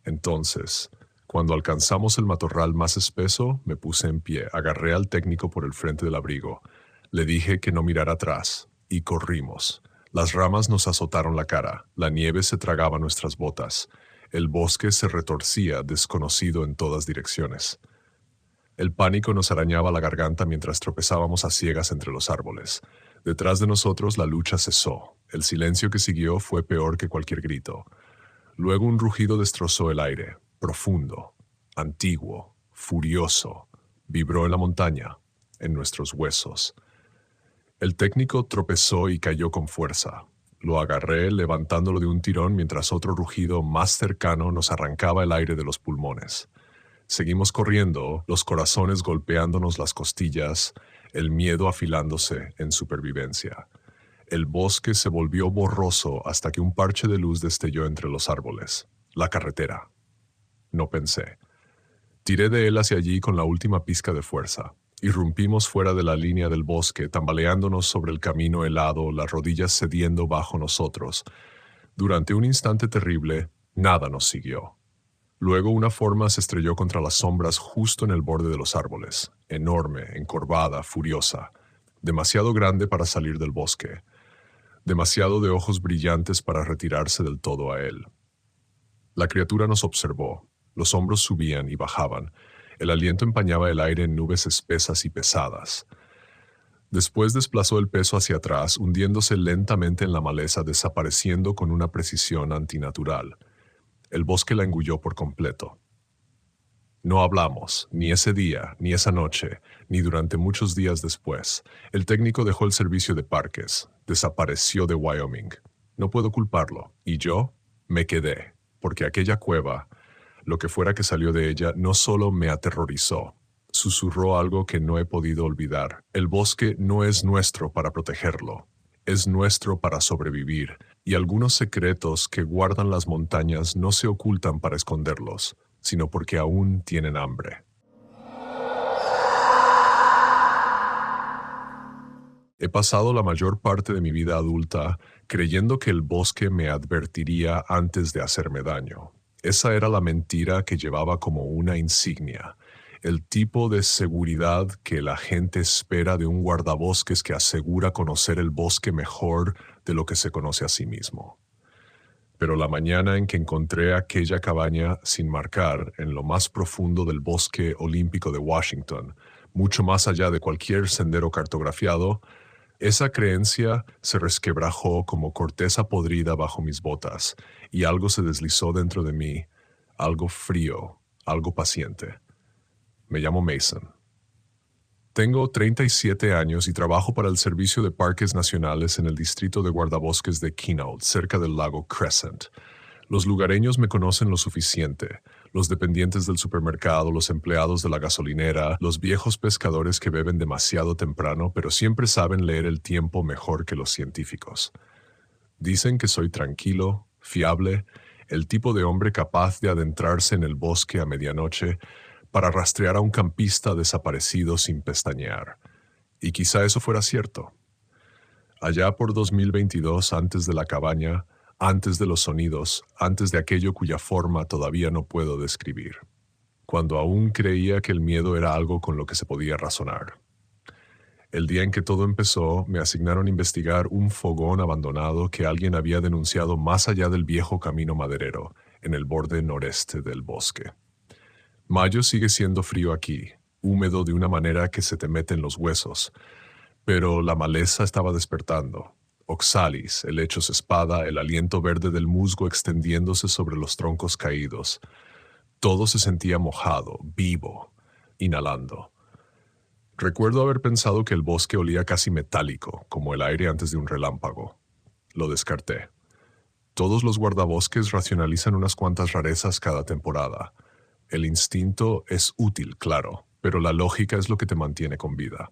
Entonces, cuando alcanzamos el matorral más espeso, me puse en pie, agarré al técnico por el frente del abrigo. Le dije que no mirara atrás, y corrimos. Las ramas nos azotaron la cara, la nieve se tragaba nuestras botas. El bosque se retorcía, desconocido en todas direcciones. El pánico nos arañaba la garganta mientras tropezábamos a ciegas entre los árboles. Detrás de nosotros la lucha cesó. El silencio que siguió fue peor que cualquier grito. Luego un rugido destrozó el aire, profundo, antiguo, furioso. Vibró en la montaña, en nuestros huesos. El técnico tropezó y cayó con fuerza. Lo agarré levantándolo de un tirón mientras otro rugido más cercano nos arrancaba el aire de los pulmones. Seguimos corriendo, los corazones golpeándonos las costillas, el miedo afilándose en supervivencia. El bosque se volvió borroso hasta que un parche de luz destelló entre los árboles. La carretera. No pensé. Tiré de él hacia allí con la última pizca de fuerza. Irrumpimos fuera de la línea del bosque, tambaleándonos sobre el camino helado, las rodillas cediendo bajo nosotros. Durante un instante terrible, nada nos siguió. Luego una forma se estrelló contra las sombras justo en el borde de los árboles, enorme, encorvada, furiosa, demasiado grande para salir del bosque, demasiado de ojos brillantes para retirarse del todo a él. La criatura nos observó, los hombros subían y bajaban, el aliento empañaba el aire en nubes espesas y pesadas. Después desplazó el peso hacia atrás, hundiéndose lentamente en la maleza, desapareciendo con una precisión antinatural. El bosque la engulló por completo. No hablamos, ni ese día, ni esa noche, ni durante muchos días después. El técnico dejó el servicio de parques, desapareció de Wyoming. No puedo culparlo, y yo me quedé, porque aquella cueva, lo que fuera que salió de ella, no solo me aterrorizó, susurró algo que no he podido olvidar. El bosque no es nuestro para protegerlo, es nuestro para sobrevivir, y algunos secretos que guardan las montañas no se ocultan para esconderlos, sino porque aún tienen hambre. He pasado la mayor parte de mi vida adulta creyendo que el bosque me advertiría antes de hacerme daño. Esa era la mentira que llevaba como una insignia, el tipo de seguridad que la gente espera de un guardabosques que asegura conocer el bosque mejor de lo que se conoce a sí mismo. Pero la mañana en que encontré aquella cabaña sin marcar en lo más profundo del bosque olímpico de Washington, mucho más allá de cualquier sendero cartografiado, Esa creencia se resquebrajó como corteza podrida bajo mis botas, y algo se deslizó dentro de mí, algo frío, algo paciente. Me llamo Mason. Tengo 37 años y trabajo para el Servicio de Parques Nacionales en el distrito de guardabosques de Keynote, cerca del lago Crescent. Los lugareños me conocen lo suficiente, los dependientes del supermercado, los empleados de la gasolinera, los viejos pescadores que beben demasiado temprano, pero siempre saben leer el tiempo mejor que los científicos. Dicen que soy tranquilo, fiable, el tipo de hombre capaz de adentrarse en el bosque a medianoche para rastrear a un campista desaparecido sin pestañear. Y quizá eso fuera cierto. Allá por 2022, antes de la cabaña, antes de los sonidos, antes de aquello cuya forma todavía no puedo describir, cuando aún creía que el miedo era algo con lo que se podía razonar. El día en que todo empezó, me asignaron a investigar un fogón abandonado que alguien había denunciado más allá del viejo camino maderero, en el borde noreste del bosque. Mayo sigue siendo frío aquí, húmedo de una manera que se te mete en los huesos, pero la maleza estaba despertando. Oxalis, helechos espada, el aliento verde del musgo extendiéndose sobre los troncos caídos. Todo se sentía mojado, vivo, inhalando. Recuerdo haber pensado que el bosque olía casi metálico, como el aire antes de un relámpago. Lo descarté. Todos los guardabosques racionalizan unas cuantas rarezas cada temporada. El instinto es útil, claro, pero la lógica es lo que te mantiene con vida.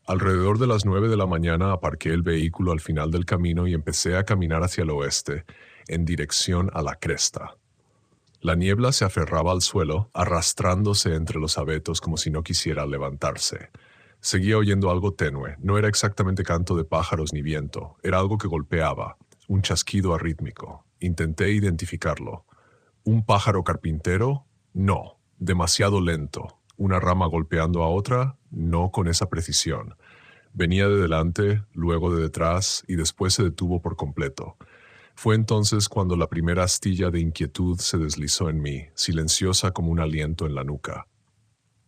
Alrededor de las 9 de la mañana aparqué el vehículo al final del camino y empecé a caminar hacia el oeste, en dirección a la cresta. La niebla se aferraba al suelo, arrastrándose entre los abetos como si no quisiera levantarse. Seguía oyendo algo tenue, no era exactamente canto de pájaros ni viento, era algo que golpeaba, un chasquido arrítmico. Intenté identificarlo. ¿Un pájaro carpintero? No, demasiado lento. ¿Una rama golpeando a otra? No con esa precisión. Venía de delante, luego de detrás y después se detuvo por completo. Fue entonces cuando la primera astilla de inquietud se deslizó en mí, silenciosa como un aliento en la nuca.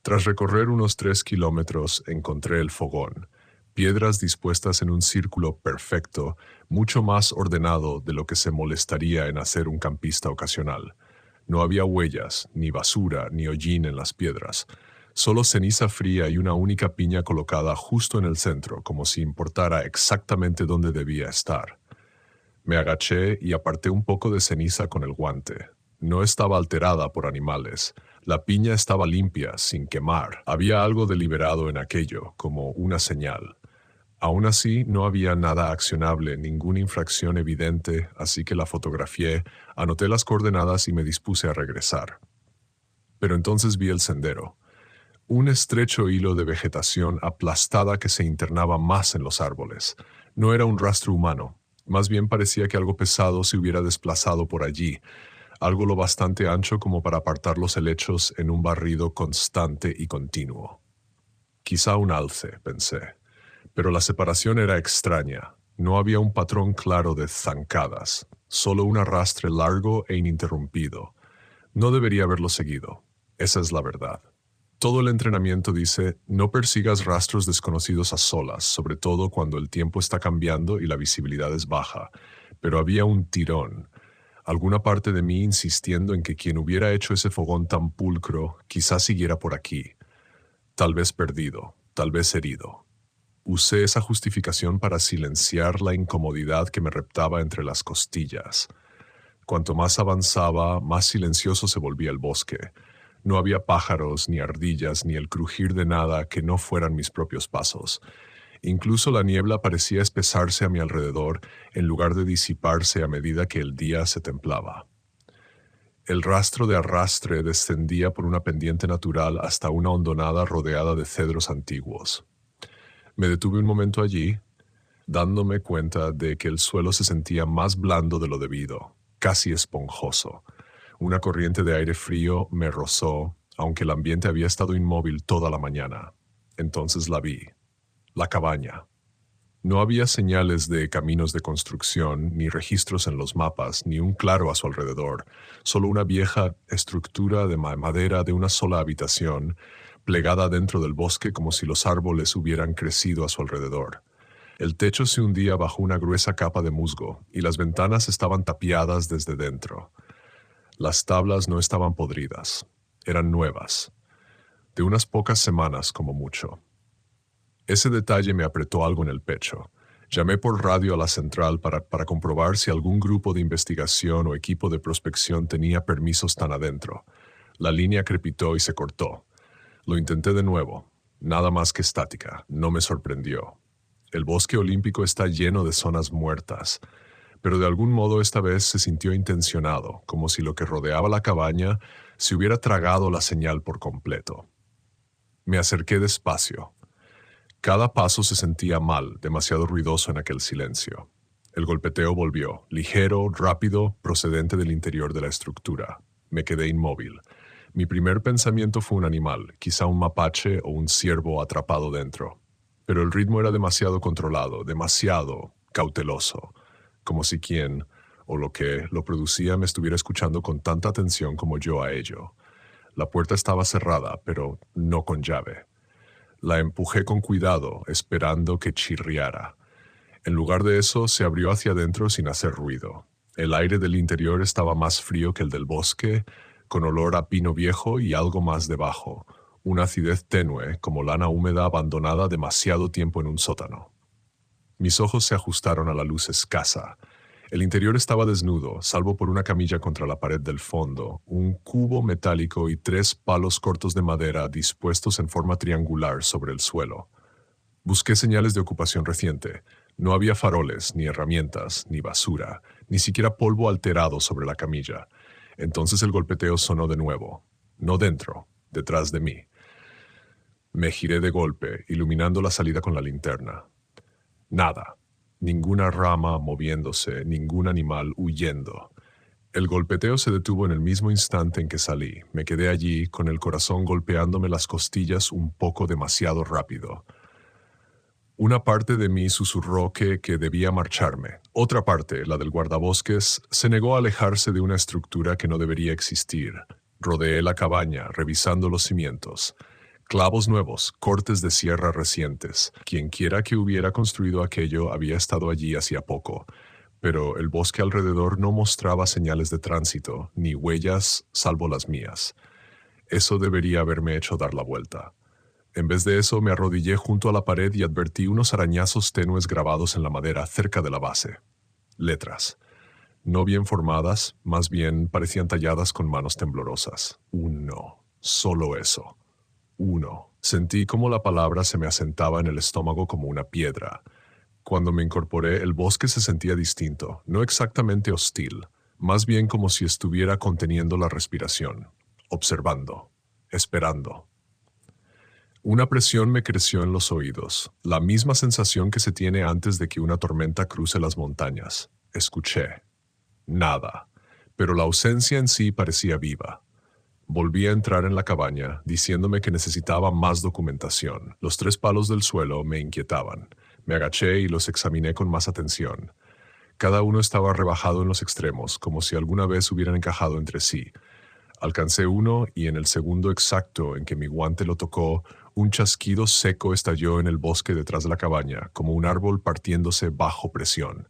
Tras recorrer unos 3 kilómetros, encontré el fogón. Piedras dispuestas en un círculo perfecto, mucho más ordenado de lo que se molestaría en hacer un campista ocasional. No había huellas, ni basura, ni hollín en las piedras. Solo ceniza fría y una única piña colocada justo en el centro, como si importara exactamente dónde debía estar. Me agaché y aparté un poco de ceniza con el guante. No estaba alterada por animales. La piña estaba limpia, sin quemar. Había algo deliberado en aquello, como una señal. Aún así, no había nada accionable, ninguna infracción evidente, así que la fotografié, anoté las coordenadas y me dispuse a regresar. Pero entonces vi el sendero. Un estrecho hilo de vegetación aplastada que se internaba más en los árboles. No era un rastro humano. Más bien parecía que algo pesado se hubiera desplazado por allí, algo lo bastante ancho como para apartar los helechos en un barrido constante y continuo. Quizá un alce, pensé. Pero la separación era extraña. No había un patrón claro de zancadas, solo un arrastre largo e ininterrumpido. No debería haberlo seguido. Esa es la verdad. Todo el entrenamiento dice, no persigas rastros desconocidos a solas, sobre todo cuando el tiempo está cambiando y la visibilidad es baja. Pero había un tirón. Alguna parte de mí insistiendo en que quien hubiera hecho ese fogón tan pulcro quizás siguiera por aquí. Tal vez perdido, tal vez herido. Usé esa justificación para silenciar la incomodidad que me reptaba entre las costillas. Cuanto más avanzaba, más silencioso se volvía el bosque. No había pájaros, ni ardillas, ni el crujir de nada que no fueran mis propios pasos. Incluso la niebla parecía espesarse a mi alrededor en lugar de disiparse a medida que el día se templaba. El rastro de arrastre descendía por una pendiente natural hasta una hondonada rodeada de cedros antiguos. Me detuve un momento allí, dándome cuenta de que el suelo se sentía más blando de lo debido, casi esponjoso. Una corriente de aire frío me rozó, aunque el ambiente había estado inmóvil toda la mañana. Entonces la vi. La cabaña. No había señales de caminos de construcción, ni registros en los mapas, ni un claro a su alrededor, solo una vieja estructura de madera de una sola habitación, plegada dentro del bosque como si los árboles hubieran crecido a su alrededor. El techo se hundía bajo una gruesa capa de musgo y las ventanas estaban tapiadas desde dentro. Las tablas no estaban podridas, eran nuevas, de unas pocas semanas como mucho. Ese detalle me apretó algo en el pecho. Llamé por radio a la central para comprobar si algún grupo de investigación o equipo de prospección tenía permisos tan adentro. La línea crepitó y se cortó. Lo intenté de nuevo. Nada más que estática. No me sorprendió. El bosque olímpico está lleno de zonas muertas, pero de algún modo esta vez se sintió intencionado, como si lo que rodeaba la cabaña se hubiera tragado la señal por completo. Me acerqué despacio. Cada paso se sentía mal, demasiado ruidoso en aquel silencio. El golpeteo volvió, ligero, rápido, procedente del interior de la estructura. Me quedé inmóvil. Mi primer pensamiento fue un animal, quizá un mapache o un ciervo atrapado dentro. Pero el ritmo era demasiado controlado, demasiado cauteloso, como si quien, o lo que lo producía, me estuviera escuchando con tanta atención como yo a ello. La puerta estaba cerrada, pero no con llave. La empujé con cuidado, esperando que chirriara. En lugar de eso, se abrió hacia adentro sin hacer ruido. El aire del interior estaba más frío que el del bosque, con olor a pino viejo y algo más debajo, una acidez tenue, como lana húmeda abandonada demasiado tiempo en un sótano. Mis ojos se ajustaron a la luz escasa. El interior estaba desnudo, salvo por una camilla contra la pared del fondo, un cubo metálico y 3 palos cortos de madera dispuestos en forma triangular sobre el suelo. Busqué señales de ocupación reciente. No había faroles, ni herramientas, ni basura, ni siquiera polvo alterado sobre la camilla. Entonces el golpeteo sonó de nuevo. No dentro, detrás de mí. Me giré de golpe, iluminando la salida con la linterna. Nada. Ninguna rama moviéndose, ningún animal huyendo. El golpeteo se detuvo en el mismo instante en que salí. Me quedé allí, con el corazón golpeándome las costillas un poco demasiado rápido. Una parte de mí susurró que debía marcharme. Otra parte, la del guardabosques, se negó a alejarse de una estructura que no debería existir. Rodeé la cabaña, revisando los cimientos. Clavos nuevos, cortes de sierra recientes. Quienquiera que hubiera construido aquello había estado allí hacía poco, pero el bosque alrededor no mostraba señales de tránsito, ni huellas salvo las mías. Eso debería haberme hecho dar la vuelta. En vez de eso, me arrodillé junto a la pared y advertí unos arañazos tenues grabados en la madera cerca de la base. Letras. No bien formadas, más bien parecían talladas con manos temblorosas. 1. Solo eso. 1. Sentí cómo la palabra se me asentaba en el estómago como una piedra. Cuando me incorporé, el bosque se sentía distinto, no exactamente hostil, más bien como si estuviera conteniendo la respiración, observando, esperando. Una presión me creció en los oídos, la misma sensación que se tiene antes de que una tormenta cruce las montañas. Escuché. Nada, pero la ausencia en sí parecía viva. Volví a entrar en la cabaña, diciéndome que necesitaba más documentación. Los 3 palos del suelo me inquietaban. Me agaché y los examiné con más atención. Cada uno estaba rebajado en los extremos, como si alguna vez hubieran encajado entre sí. Alcancé uno y en el segundo exacto en que mi guante lo tocó, un chasquido seco estalló en el bosque detrás de la cabaña, como un árbol partiéndose bajo presión.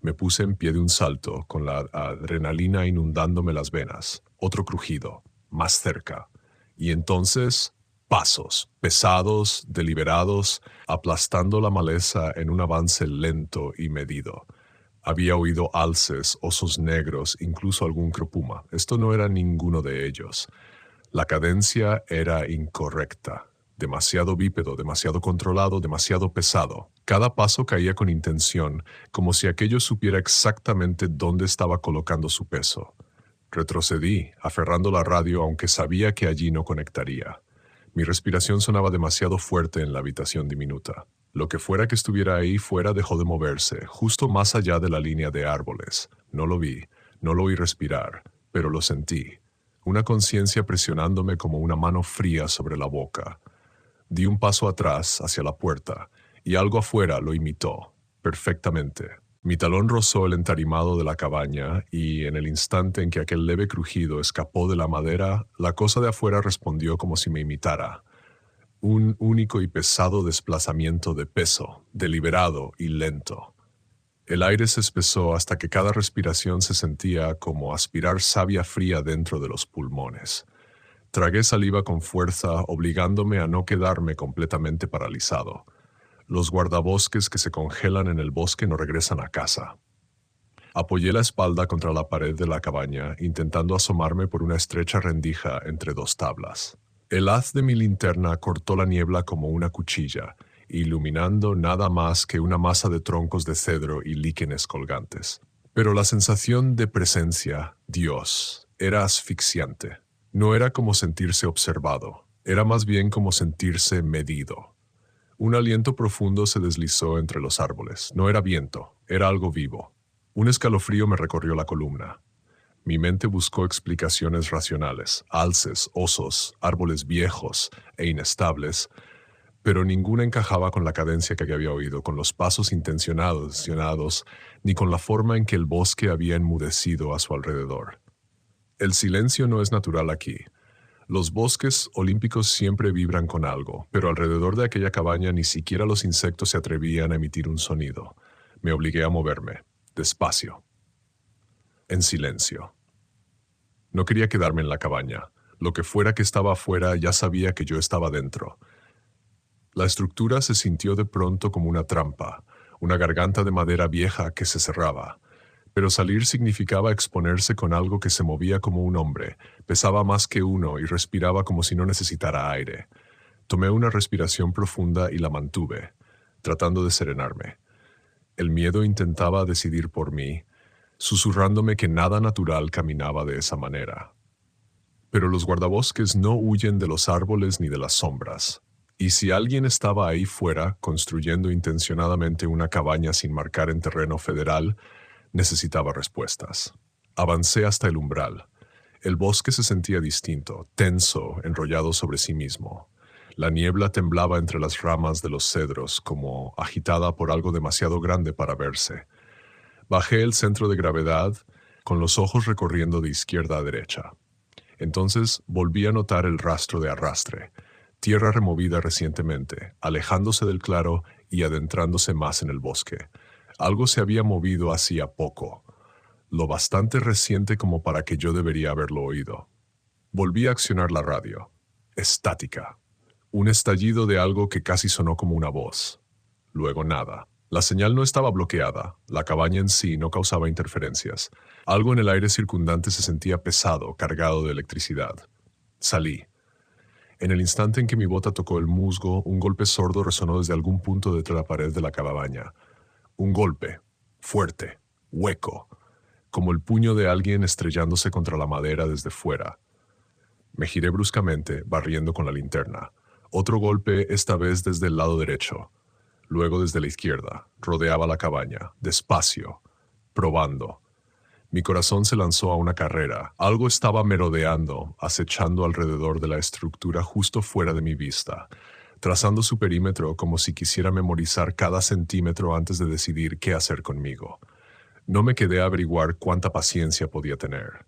Me puse en pie de un salto, con la adrenalina inundándome las venas. Otro crujido. Más cerca. Y entonces, pasos, pesados, deliberados, aplastando la maleza en un avance lento y medido. Había oído alces, osos negros, incluso algún crepuma. Esto no era ninguno de ellos. La cadencia era incorrecta. Demasiado bípedo, demasiado controlado, demasiado pesado. Cada paso caía con intención, como si aquello supiera exactamente dónde estaba colocando su peso. Retrocedí, aferrando la radio aunque sabía que allí no conectaría. Mi respiración sonaba demasiado fuerte en la habitación diminuta. Lo que fuera que estuviera ahí fuera dejó de moverse, justo más allá de la línea de árboles. No lo vi, no lo oí respirar, pero lo sentí. Una conciencia presionándome como una mano fría sobre la boca. Di un paso atrás, hacia la puerta, y algo afuera lo imitó, perfectamente. Mi talón rozó el entarimado de la cabaña y, en el instante en que aquel leve crujido escapó de la madera, la cosa de afuera respondió como si me imitara. un único y pesado desplazamiento de peso, deliberado y lento. El aire se espesó hasta que cada respiración se sentía como aspirar savia fría dentro de los pulmones. Tragué saliva con fuerza, obligándome a no quedarme completamente paralizado. Los guardabosques que se congelan en el bosque no regresan a casa. Apoyé la espalda contra la pared de la cabaña, intentando asomarme por una estrecha rendija entre dos tablas. El haz de mi linterna cortó la niebla como una cuchilla, iluminando nada más que una masa de troncos de cedro y líquenes colgantes. Pero la sensación de presencia, Dios, era asfixiante. No era como sentirse observado, era más bien como sentirse medido. Un aliento profundo se deslizó entre los árboles. No era viento, era algo vivo. Un escalofrío me recorrió la columna. Mi mente buscó explicaciones racionales, alces, osos, árboles viejos e inestables, pero ninguna encajaba con la cadencia que había oído, con los pasos intencionados, ni con la forma en que el bosque había enmudecido a su alrededor. El silencio no es natural aquí. Los bosques olímpicos siempre vibran con algo, pero alrededor de aquella cabaña ni siquiera los insectos se atrevían a emitir un sonido. Me obligué a moverme, despacio, en silencio. No quería quedarme en la cabaña. Lo que fuera que estaba afuera ya sabía que yo estaba dentro. La estructura se sintió de pronto como una trampa, una garganta de madera vieja que se cerraba. Pero salir significaba exponerse con algo que se movía como un hombre, pesaba más que uno y respiraba como si no necesitara aire. Tomé una respiración profunda y la mantuve, tratando de serenarme. El miedo intentaba decidir por mí, susurrándome que nada natural caminaba de esa manera. Pero los guardabosques no huyen de los árboles ni de las sombras. Y si alguien estaba ahí fuera, construyendo intencionadamente una cabaña sin marcar en terreno federal, necesitaba respuestas. Avancé hasta el umbral. El bosque se sentía distinto, tenso, enrollado sobre sí mismo. La niebla temblaba entre las ramas de los cedros, como agitada por algo demasiado grande para verse. Bajé el centro de gravedad, con los ojos recorriendo de izquierda a derecha. Entonces volví a notar el rastro de arrastre, tierra removida recientemente, alejándose del claro y adentrándose más en el bosque. Algo se había movido hacía poco, lo bastante reciente como para que yo debería haberlo oído. Volví a accionar la radio. Estática. Un estallido de algo que casi sonó como una voz. Luego nada. La señal no estaba bloqueada, la cabaña en sí no causaba interferencias. Algo en el aire circundante se sentía pesado, cargado de electricidad. Salí. En el instante en que mi bota tocó el musgo, un golpe sordo resonó desde algún punto de la pared de la cabaña. Un golpe, fuerte, hueco, como el puño de alguien estrellándose contra la madera desde fuera. Me giré bruscamente, barriendo con la linterna. Otro golpe, esta vez desde el lado derecho. Luego desde la izquierda, rodeaba la cabaña, despacio, probando. Mi corazón se lanzó a una carrera. Algo estaba merodeando, acechando alrededor de la estructura justo fuera de mi vista, trazando su perímetro como si quisiera memorizar cada centímetro antes de decidir qué hacer conmigo. No me quedé a averiguar cuánta paciencia podía tener.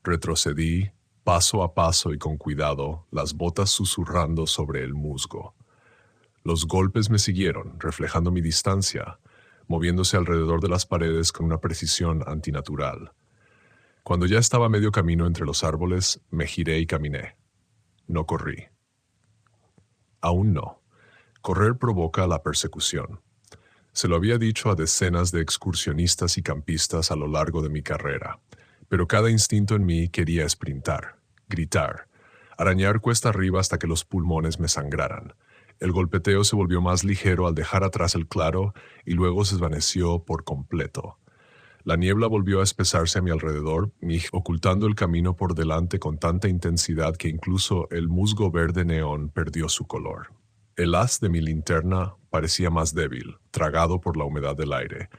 Retrocedí, paso a paso y con cuidado, las botas susurrando sobre el musgo. Los golpes me siguieron, reflejando mi distancia, moviéndose alrededor de las paredes con una precisión antinatural. Cuando ya estaba a medio camino entre los árboles, me giré y caminé. No corrí. Aún no. Correr provoca la persecución. Se lo había dicho a decenas de excursionistas y campistas a lo largo de mi carrera, pero cada instinto en mí quería sprintar, gritar, arañar cuesta arriba hasta que los pulmones me sangraran. El golpeteo se volvió más ligero al dejar atrás el claro y luego se desvaneció por completo. La niebla volvió a espesarse a mi alrededor, ocultando el camino por delante con tanta intensidad que incluso el musgo verde neón perdió su color. El haz de mi linterna parecía más débil, tragado por la humedad del aire.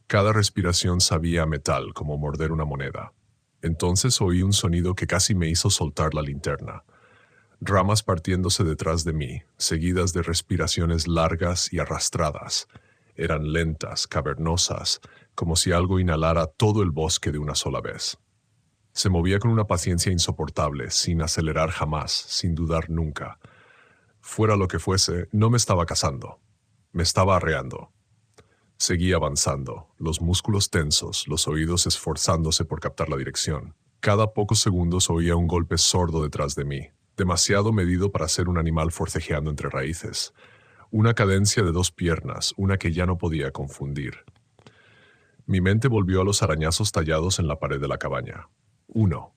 Cada respiración sabía a metal, como morder una moneda. Entonces oí un sonido que casi me hizo soltar la linterna. Ramas partiéndose detrás de mí, seguidas de respiraciones largas y arrastradas. Eran lentas, cavernosas, como si algo inhalara todo el bosque de una sola vez. Se movía con una paciencia insoportable, sin acelerar jamás, sin dudar nunca. Fuera lo que fuese, no me estaba cazando. Me estaba arreando. Seguí avanzando, los músculos tensos, los oídos esforzándose por captar la dirección. Cada pocos segundos oía un golpe sordo detrás de mí, demasiado medido para ser un animal forcejeando entre raíces. Una cadencia de 2 piernas, una que ya no podía confundir. Mi mente volvió a los arañazos tallados en la pared de la cabaña. 1.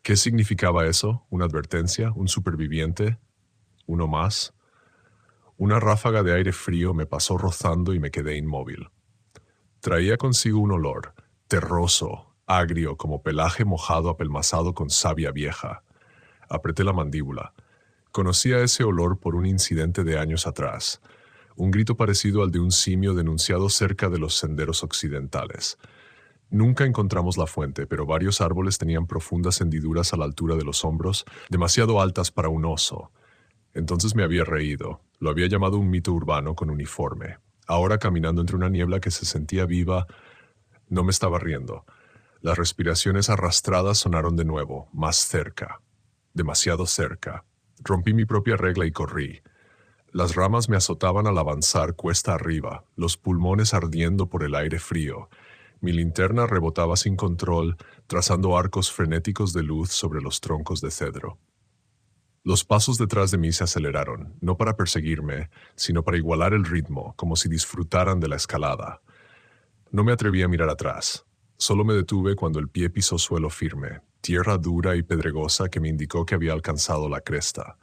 ¿Qué significaba eso? ¿Una advertencia? ¿Un superviviente? ¿Uno más? Una ráfaga de aire frío me pasó rozando y me quedé inmóvil. Traía consigo un olor, terroso, agrio, como pelaje mojado apelmazado con savia vieja. Apreté la mandíbula. Conocía ese olor por un incidente de años atrás. Un grito parecido al de un simio denunciado cerca de los senderos occidentales. Nunca encontramos la fuente, pero varios árboles tenían profundas hendiduras a la altura de los hombros, demasiado altas para un oso. Entonces me había reído. Lo había llamado un mito urbano con uniforme. Ahora, caminando entre una niebla que se sentía viva, no me estaba riendo. Las respiraciones arrastradas sonaron de nuevo, más cerca. Demasiado cerca. Rompí mi propia regla y corrí. Las ramas me azotaban al avanzar cuesta arriba, los pulmones ardiendo por el aire frío. Mi linterna rebotaba sin control, trazando arcos frenéticos de luz sobre los troncos de cedro. Los pasos detrás de mí se aceleraron, no para perseguirme, sino para igualar el ritmo, como si disfrutaran de la escalada. No me atreví a mirar atrás. Solo me detuve cuando el pie pisó suelo firme, tierra dura y pedregosa que me indicó que había alcanzado la cresta.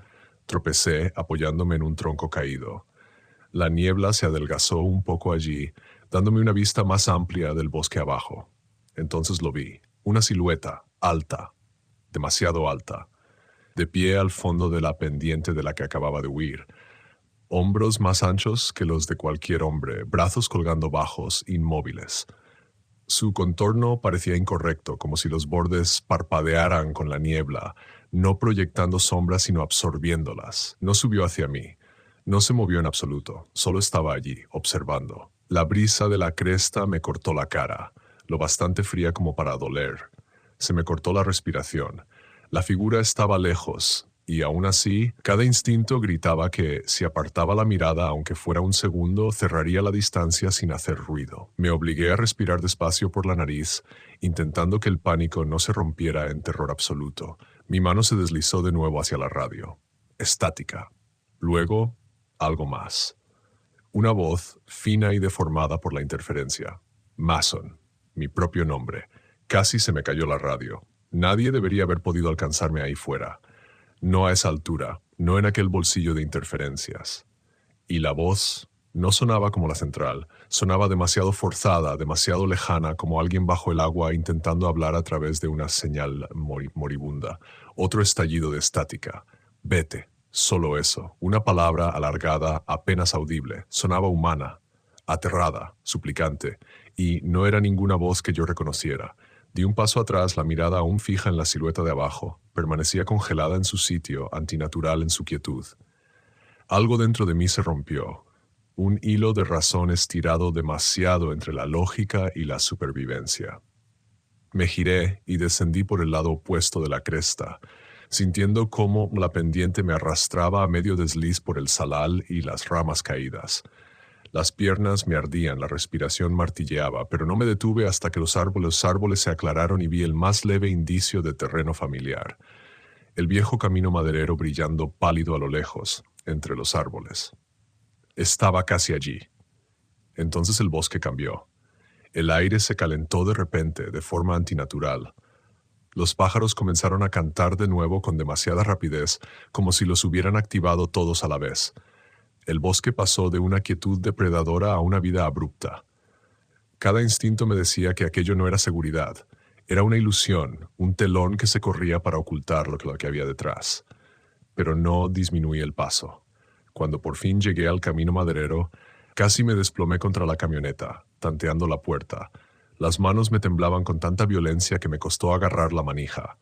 Tropecé apoyándome en un tronco caído. La niebla se adelgazó un poco allí, dándome una vista más amplia del bosque abajo. Entonces lo vi, una silueta, alta, demasiado alta, de pie al fondo de la pendiente de la que acababa de huir. Hombros más anchos que los de cualquier hombre, brazos colgando bajos, inmóviles. Su contorno parecía incorrecto, como si los bordes parpadearan con la niebla, no proyectando sombras sino absorbiéndolas. No subió hacia mí. No se movió en absoluto, solo estaba allí, observando. La brisa de la cresta me cortó la cara, lo bastante fría como para doler. Se me cortó la respiración. La figura estaba lejos, y aún así, cada instinto gritaba que, si apartaba la mirada aunque fuera un segundo, cerraría la distancia sin hacer ruido. Me obligué a respirar despacio por la nariz, intentando que el pánico no se rompiera en terror absoluto. Mi mano se deslizó de nuevo hacia la radio. Estática. Luego, algo más. Una voz, fina y deformada por la interferencia. Mason, mi propio nombre. Casi se me cayó la radio. Nadie debería haber podido alcanzarme ahí fuera. No a esa altura, no en aquel bolsillo de interferencias. Y la voz no sonaba como la central, sonaba demasiado forzada, demasiado lejana, como alguien bajo el agua intentando hablar a través de una señal moribunda. Otro estallido de estática. Vete. Solo eso, una palabra alargada, apenas audible, sonaba humana, aterrada, suplicante, y no era ninguna voz que yo reconociera. Di un paso atrás, la mirada aún fija en la silueta de abajo, permanecía congelada en su sitio, antinatural en su quietud. Algo dentro de mí se rompió, un hilo de razón estirado demasiado entre la lógica y la supervivencia. Me giré y descendí por el lado opuesto de la cresta, sintiendo cómo la pendiente me arrastraba a medio desliz por el salal y las ramas caídas. Las piernas me ardían, la respiración martilleaba, pero no me detuve hasta que los árboles se aclararon y vi el más leve indicio de terreno familiar. El viejo camino maderero brillando pálido a lo lejos, entre los árboles. Estaba casi allí. Entonces el bosque cambió. El aire se calentó de repente, de forma antinatural. Los pájaros comenzaron a cantar de nuevo con demasiada rapidez, como si los hubieran activado todos a la vez. El bosque pasó de una quietud depredadora a una vida abrupta. Cada instinto me decía que aquello no era seguridad. Era una ilusión, un telón que se corría para ocultar lo que había detrás. Pero no disminuí el paso. Cuando por fin llegué al camino maderero, casi me desplomé contra la camioneta, tanteando la puerta. Las manos me temblaban con tanta violencia que me costó agarrar la manija.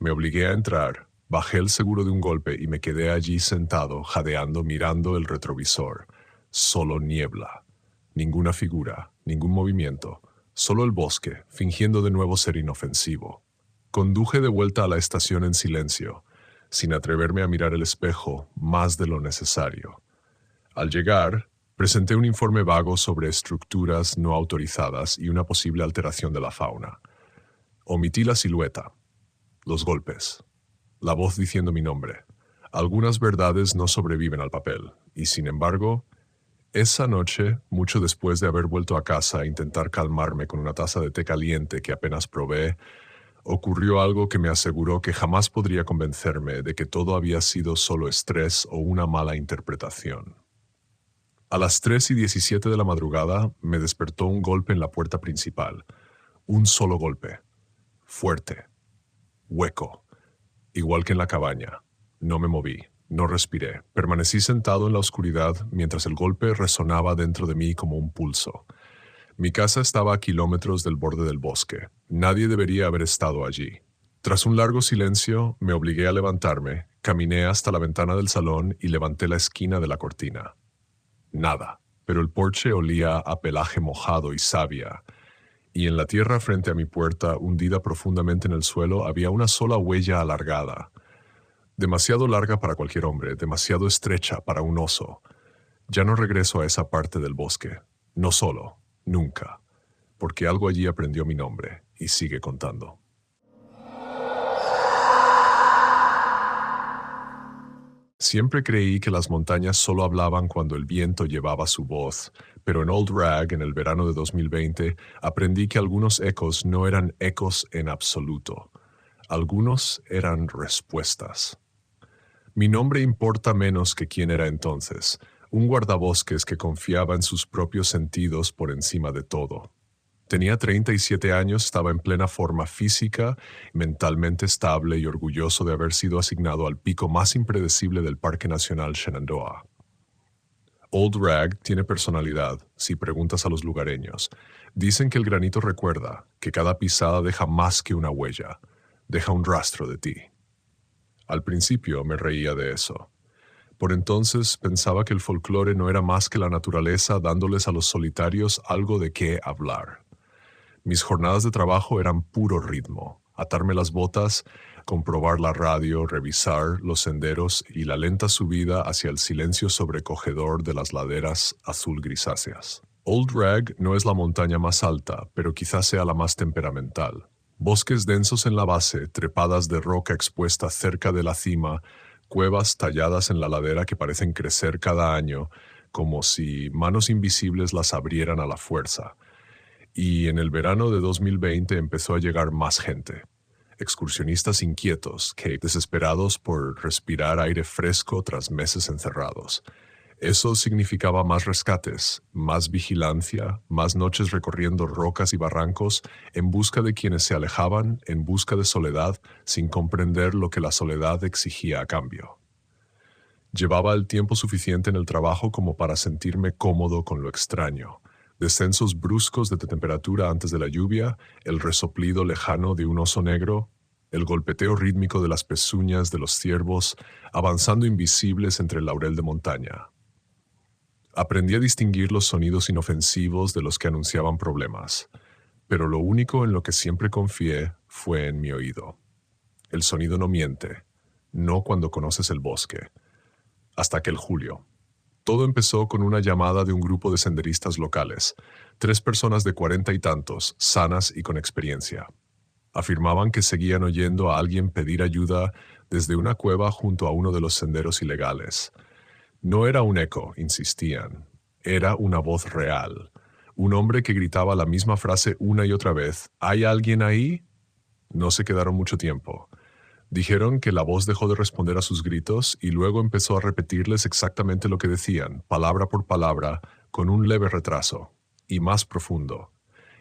Me obligué a entrar, bajé el seguro de un golpe y me quedé allí sentado, jadeando, mirando el retrovisor. Solo niebla. Ninguna figura, ningún movimiento. Solo el bosque, fingiendo de nuevo ser inofensivo. Conduje de vuelta a la estación en silencio. sin atreverme a mirar el espejo más de lo necesario. Al llegar, presenté un informe vago sobre estructuras no autorizadas y una posible alteración de la fauna. Omití la silueta, los golpes, la voz diciendo mi nombre. Algunas verdades no sobreviven al papel, y sin embargo, esa noche, mucho después de haber vuelto a casa a intentar calmarme con una taza de té caliente que apenas probé, ocurrió algo que me aseguró que jamás podría convencerme de que todo había sido solo estrés o una mala interpretación. A las 3:17 de la madrugada me despertó un golpe en la puerta principal. Un solo golpe. Fuerte. Hueco. Igual que en la cabaña. No me moví. No respiré. Permanecí sentado en la oscuridad mientras el golpe resonaba dentro de mí como un pulso. Mi casa estaba a kilómetros del borde del bosque. Nadie debería haber estado allí. Tras un largo silencio, me obligué a levantarme, caminé hasta la ventana del salón y levanté la esquina de la cortina. Nada, pero el porche olía a pelaje mojado y savia, y en la tierra frente a mi puerta, hundida profundamente en el suelo, había una sola huella alargada. Demasiado larga para cualquier hombre, demasiado estrecha para un oso. Ya no regreso a esa parte del bosque. No solo, nunca, porque algo allí aprendió mi nombre y sigue contando. Siempre creí que las montañas solo hablaban cuando el viento llevaba su voz, pero en Old Rag, en el verano de 2020, aprendí que algunos ecos no eran ecos en absoluto. Algunos eran respuestas. Mi nombre importa menos que quién era entonces, un guardabosques que confiaba en sus propios sentidos por encima de todo. Tenía 37 años, estaba en plena forma física, mentalmente estable y orgulloso de haber sido asignado al pico más impredecible del Parque Nacional Shenandoah. Old Rag tiene personalidad, si preguntas a los lugareños. Dicen que el granito recuerda, que cada pisada deja más que una huella, deja un rastro de ti. Al principio me reía de eso. Por entonces pensaba que el folclore no era más que la naturaleza dándoles a los solitarios algo de qué hablar. Mis jornadas de trabajo eran puro ritmo, atarme las botas, comprobar la radio, revisar los senderos y la lenta subida hacia el silencio sobrecogedor de las laderas azul grisáceas. Old Rag no es la montaña más alta, pero quizás sea la más temperamental. Bosques densos en la base, trepadas de roca expuesta cerca de la cima, cuevas talladas en la ladera que parecen crecer cada año, como si manos invisibles las abrieran a la fuerza. Y en el verano de 2020 empezó a llegar más gente. Excursionistas inquietos que, desesperados por respirar aire fresco tras meses encerrados. Eso significaba más rescates, más vigilancia, más noches recorriendo rocas y barrancos en busca de quienes se alejaban, en busca de soledad, sin comprender lo que la soledad exigía a cambio. Llevaba el tiempo suficiente en el trabajo como para sentirme cómodo con lo extraño. Descensos bruscos de temperatura antes de la lluvia, el resoplido lejano de un oso negro, el golpeteo rítmico de las pezuñas de los ciervos, avanzando invisibles entre el laurel de montaña. Aprendí a distinguir los sonidos inofensivos de los que anunciaban problemas, pero lo único en lo que siempre confié fue en mi oído. El sonido no miente, no cuando conoces el bosque. Hasta aquel julio. Todo empezó con una llamada de un grupo de senderistas locales, 3 personas de 40 y tantos, sanas y con experiencia. Afirmaban que seguían oyendo a alguien pedir ayuda desde una cueva junto a uno de los senderos ilegales. No era un eco, insistían. Era una voz real. Un hombre que gritaba la misma frase una y otra vez. ¿Hay alguien ahí? No se quedaron mucho tiempo. Dijeron que la voz dejó de responder a sus gritos y luego empezó a repetirles exactamente lo que decían, palabra por palabra, con un leve retraso, y más profundo,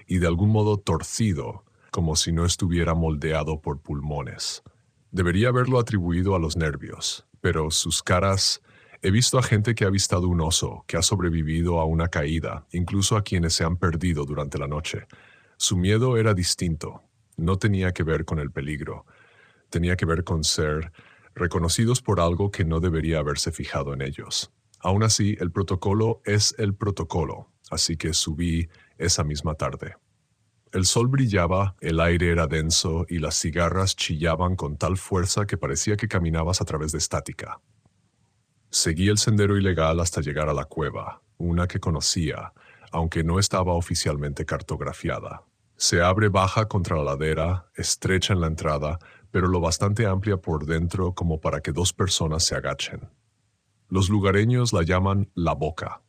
y de algún modo torcido, como si no estuviera moldeado por pulmones. Debería haberlo atribuido a los nervios, pero sus caras... He visto a gente que ha avistado un oso, que ha sobrevivido a una caída, incluso a quienes se han perdido durante la noche. Su miedo era distinto, no tenía que ver con el peligro. Tenía que ver con ser reconocidos por algo que no debería haberse fijado en ellos. Aún así, el protocolo es el protocolo, así que subí esa misma tarde. El sol brillaba, el aire era denso y las cigarras chillaban con tal fuerza que parecía que caminabas a través de estática. Seguí el sendero ilegal hasta llegar a la cueva, una que conocía, aunque no estaba oficialmente cartografiada. Se abre baja contra la ladera, estrecha en la entrada, pero lo bastante amplia por dentro como para que dos personas se agachen. Los lugareños la llaman la boca.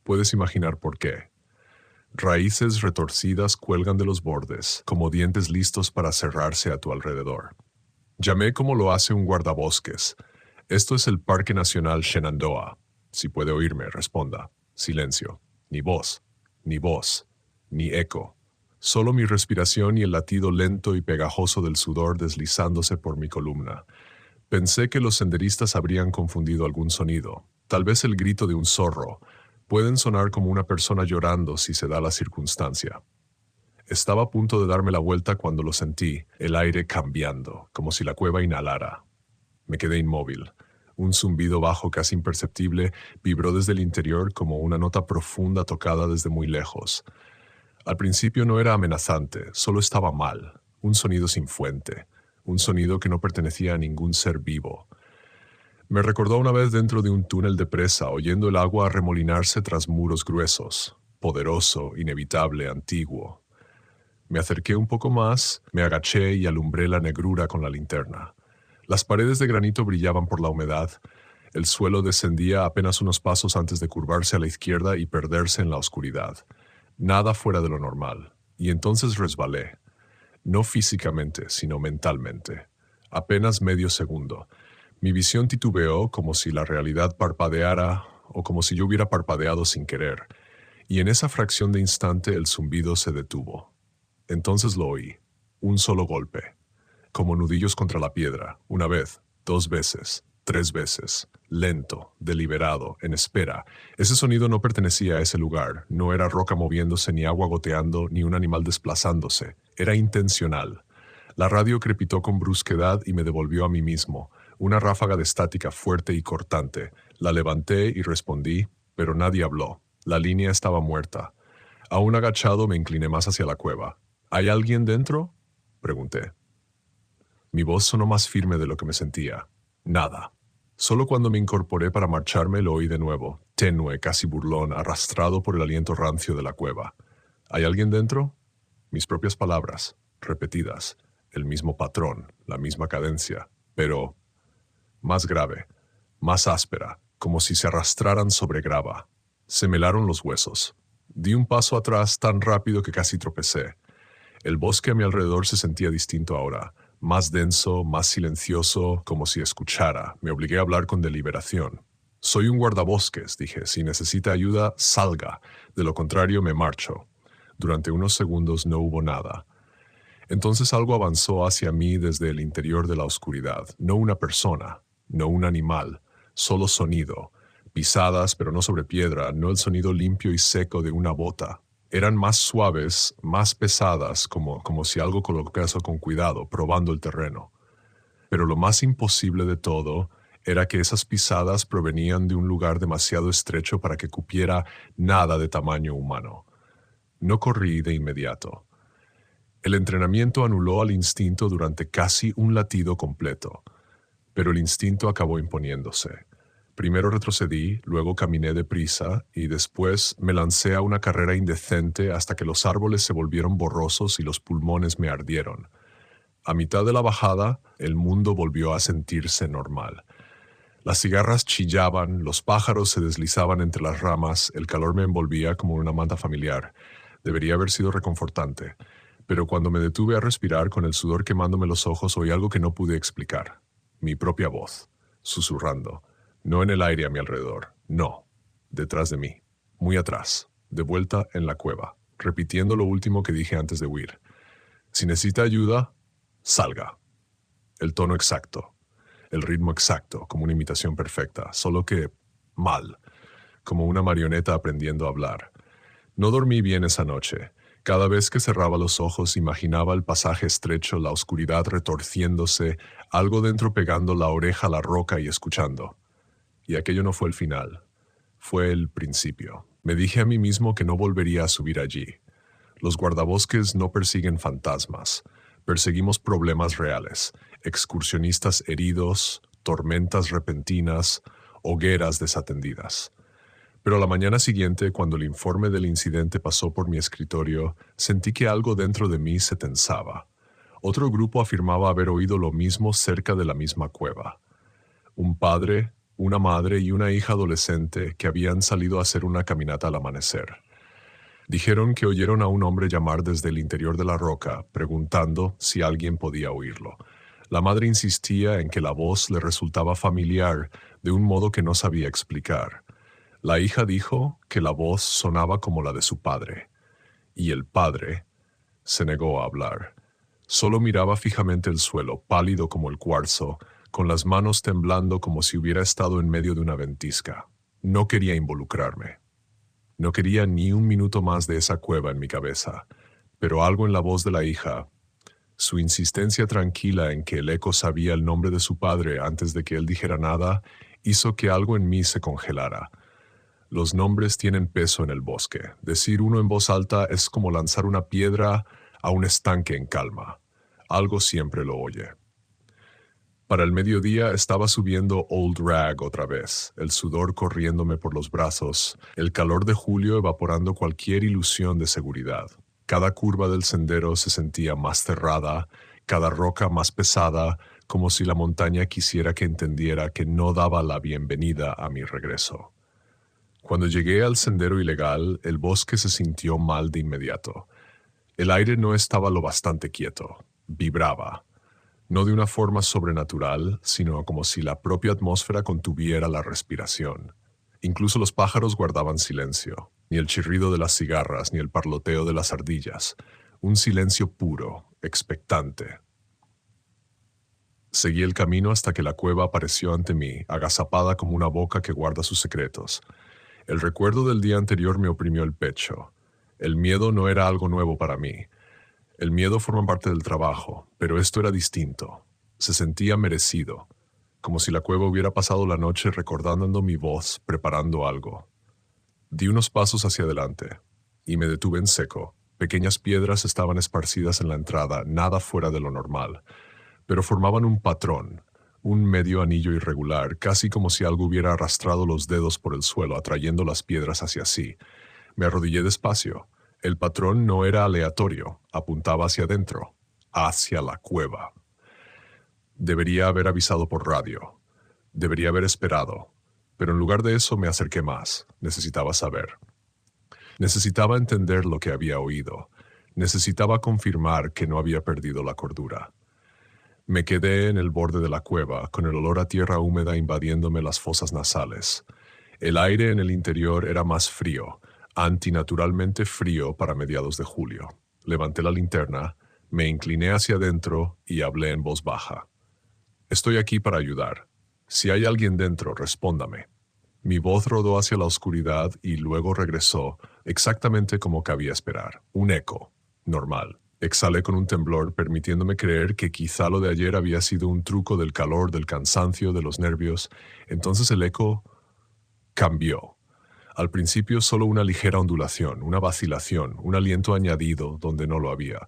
Puedes imaginar por qué. Raíces retorcidas cuelgan de los bordes, como dientes listos para cerrarse a tu alrededor. Llamé como lo hace un guardabosques. Esto es el Parque Nacional Shenandoah. Si puede oírme, responda. Silencio. Ni voz, ni voz, ni eco. Solo mi respiración y el latido lento y pegajoso del sudor deslizándose por mi columna. Pensé que los senderistas habrían confundido algún sonido, tal vez el grito de un zorro. Pueden sonar como una persona llorando si se da la circunstancia. Estaba a punto de darme la vuelta cuando lo sentí, el aire cambiando, como si la cueva inhalara. Me quedé inmóvil. Un zumbido bajo casi imperceptible vibró desde el interior como una nota profunda tocada desde muy lejos. Al principio no era amenazante, solo estaba mal, un sonido sin fuente, un sonido que no pertenecía a ningún ser vivo. Me recordó una vez dentro de un túnel de presa, oyendo el agua arremolinarse tras muros gruesos, poderoso, inevitable, antiguo. Me acerqué un poco más, me agaché y alumbré la negrura con la linterna. Las paredes de granito brillaban por la humedad, el suelo descendía apenas unos pasos antes de curvarse a la izquierda y perderse en la oscuridad. Nada fuera de lo normal, y entonces resbalé. No físicamente, sino mentalmente. Apenas medio segundo. Mi visión titubeó como si la realidad parpadeara o como si yo hubiera parpadeado sin querer, y en esa fracción de instante el zumbido se detuvo. Entonces lo oí, un solo golpe, como nudillos contra la piedra, una vez, 2 veces, 3 veces, lento, deliberado, en espera. Ese sonido no pertenecía a ese lugar, no era roca moviéndose, ni agua goteando, ni un animal desplazándose, era intencional. La radio crepitó con brusquedad y me devolvió a mí mismo, una ráfaga de estática fuerte y cortante. La levanté y respondí, pero nadie habló. La línea estaba muerta. Aún agachado me incliné más hacia la cueva. ¿Hay alguien dentro?, pregunté. Mi voz sonó más firme de lo que me sentía. Nada. Solo cuando me incorporé para marcharme lo oí de nuevo, tenue, casi burlón, arrastrado por el aliento rancio de la cueva. ¿Hay alguien dentro? Mis propias palabras, repetidas, el mismo patrón, la misma cadencia, pero más grave, más áspera, como si se arrastraran sobre grava. Se me helaron los huesos. Di un paso atrás tan rápido que casi tropecé. El bosque a mi alrededor se sentía distinto ahora, más denso, más silencioso, como si escuchara. Me obligué a hablar con deliberación. Soy un guardabosques, dije. Si necesita ayuda, salga. De lo contrario, me marcho. Durante unos segundos no hubo nada. Entonces algo avanzó hacia mí desde el interior de la oscuridad. No una persona, no un animal, solo sonido. Pisadas, pero no sobre piedra, no el sonido limpio y seco de una bota. Eran más suaves, más pesadas, como si algo colocase con cuidado, probando el terreno. Pero lo más imposible de todo era que esas pisadas provenían de un lugar demasiado estrecho para que cupiera nada de tamaño humano. No corrí de inmediato. El entrenamiento anuló al instinto durante casi un latido completo, pero el instinto acabó imponiéndose. Primero retrocedí, luego caminé deprisa y después me lancé a una carrera indecente hasta que los árboles se volvieron borrosos y los pulmones me ardieron. A mitad de la bajada, el mundo volvió a sentirse normal. Las cigarras chillaban, los pájaros se deslizaban entre las ramas, el calor me envolvía como una manta familiar. Debería haber sido reconfortante, pero cuando me detuve a respirar con el sudor quemándome los ojos oí algo que no pude explicar. Mi propia voz, susurrando. No en el aire a mi alrededor, no, detrás de mí, muy atrás, de vuelta en la cueva, repitiendo lo último que dije antes de huir. Si necesita ayuda, salga. El tono exacto, el ritmo exacto, como una imitación perfecta, solo que mal, como una marioneta aprendiendo a hablar. No dormí bien esa noche. Cada vez que cerraba los ojos imaginaba el pasaje estrecho, la oscuridad retorciéndose, algo dentro pegando la oreja a la roca y escuchando. Y aquello no fue el final, fue el principio. Me dije a mí mismo que no volvería a subir allí. Los guardabosques no persiguen fantasmas, perseguimos problemas reales, excursionistas heridos, tormentas repentinas, hogueras desatendidas. Pero a la mañana siguiente, cuando el informe del incidente pasó por mi escritorio, sentí que algo dentro de mí se tensaba. Otro grupo afirmaba haber oído lo mismo cerca de la misma cueva. Un padre, una madre y una hija adolescente que habían salido a hacer una caminata al amanecer. Dijeron que oyeron a un hombre llamar desde el interior de la roca, preguntando si alguien podía oírlo. La madre insistía en que la voz le resultaba familiar de un modo que no sabía explicar. La hija dijo que la voz sonaba como la de su padre, y el padre se negó a hablar. Solo miraba fijamente el suelo, pálido como el cuarzo, con las manos temblando como si hubiera estado en medio de una ventisca. No quería involucrarme. No quería ni un minuto más de esa cueva en mi cabeza, pero algo en la voz de la hija, su insistencia tranquila en que el eco sabía el nombre de su padre antes de que él dijera nada, hizo que algo en mí se congelara. Los nombres tienen peso en el bosque. Decir uno en voz alta es como lanzar una piedra a un estanque en calma. Algo siempre lo oye. Para el mediodía estaba subiendo Old Rag otra vez, el sudor corriéndome por los brazos, el calor de julio evaporando cualquier ilusión de seguridad. Cada curva del sendero se sentía más cerrada, cada roca más pesada, como si la montaña quisiera que entendiera que no daba la bienvenida a mi regreso. Cuando llegué al sendero ilegal, el bosque se sintió mal de inmediato. El aire no estaba lo bastante quieto, vibraba. No de una forma sobrenatural, sino como si la propia atmósfera contuviera la respiración. Incluso los pájaros guardaban silencio, ni el chirrido de las cigarras, ni el parloteo de las ardillas. Un silencio puro, expectante. Seguí el camino hasta que la cueva apareció ante mí, agazapada como una boca que guarda sus secretos. El recuerdo del día anterior me oprimió el pecho. El miedo no era algo nuevo para mí. El miedo forma parte del trabajo, pero esto era distinto. Se sentía merecido, como si la cueva hubiera pasado la noche recordando mi voz, preparando algo. Di unos pasos hacia adelante, y me detuve en seco. Pequeñas piedras estaban esparcidas en la entrada, nada fuera de lo normal, pero formaban un patrón, un medio anillo irregular, casi como si algo hubiera arrastrado los dedos por el suelo, atrayendo las piedras hacia sí. Me arrodillé despacio. El patrón no era aleatorio, apuntaba hacia adentro, hacia la cueva. Debería haber avisado por radio. Debería haber esperado. Pero en lugar de eso me acerqué más. Necesitaba saber. Necesitaba entender lo que había oído. Necesitaba confirmar que no había perdido la cordura. Me quedé en el borde de la cueva, con el olor a tierra húmeda invadiéndome las fosas nasales. El aire en el interior era más frío, antinaturalmente frío para mediados de julio. Levanté la linterna, me incliné hacia adentro y hablé en voz baja. Estoy aquí para ayudar. Si hay alguien dentro, respóndame. Mi voz rodó hacia la oscuridad y luego regresó, exactamente como cabía esperar. Un eco, normal. Exhalé con un temblor, permitiéndome creer que quizá lo de ayer había sido un truco del calor, del cansancio, de los nervios. Entonces el eco cambió. Al principio solo una ligera ondulación, una vacilación, un aliento añadido donde no lo había.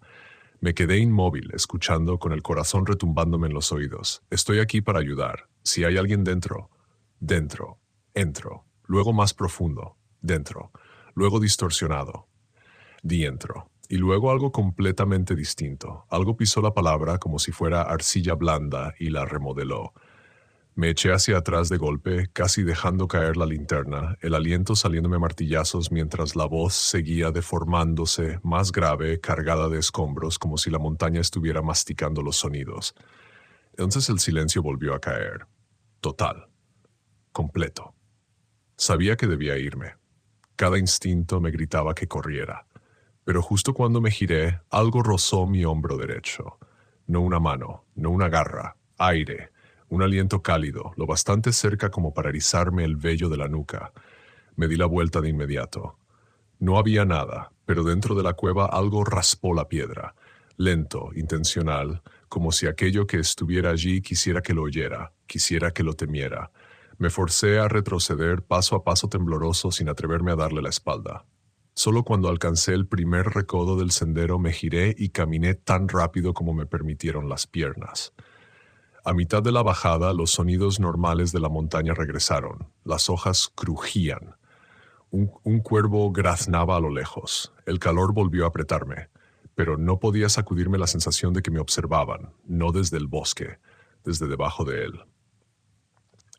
Me quedé inmóvil, escuchando con el corazón retumbándome en los oídos. Estoy aquí para ayudar. Si hay alguien dentro, dentro, entro. Luego más profundo, dentro. Luego distorsionado, dientro. Y luego algo completamente distinto. Algo pisó la palabra como si fuera arcilla blanda y la remodeló. Me eché hacia atrás de golpe, casi dejando caer la linterna, el aliento saliéndome martillazos mientras la voz seguía deformándose, más grave, cargada de escombros, como si la montaña estuviera masticando los sonidos. Entonces el silencio volvió a caer. Total. Completo. Sabía que debía irme. Cada instinto me gritaba que corriera. Pero justo cuando me giré, algo rozó mi hombro derecho. No una mano, no una garra, aire. Un aliento cálido, lo bastante cerca como para erizarme el vello de la nuca. Me di la vuelta de inmediato. No había nada, pero dentro de la cueva algo raspó la piedra. Lento, intencional, como si aquello que estuviera allí quisiera que lo oyera, quisiera que lo temiera. Me forcé a retroceder paso a paso tembloroso sin atreverme a darle la espalda. Solo cuando alcancé el primer recodo del sendero me giré y caminé tan rápido como me permitieron las piernas. A mitad de la bajada, los sonidos normales de la montaña regresaron. Las hojas crujían. Un cuervo graznaba a lo lejos. El calor volvió a apretarme, pero no podía sacudirme la sensación de que me observaban, no desde el bosque, desde debajo de él.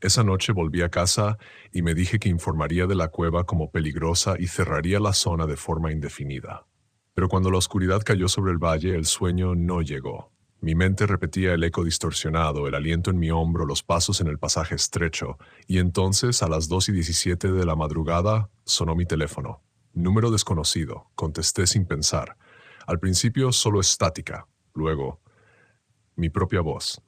Esa noche volví a casa y me dije que informaría de la cueva como peligrosa y cerraría la zona de forma indefinida. Pero cuando la oscuridad cayó sobre el valle, el sueño no llegó. Mi mente repetía el eco distorsionado, el aliento en mi hombro, los pasos en el pasaje estrecho, y entonces, a las 2:17 de la madrugada, sonó mi teléfono. Número desconocido, contesté sin pensar. Al principio solo estática, luego, mi propia voz.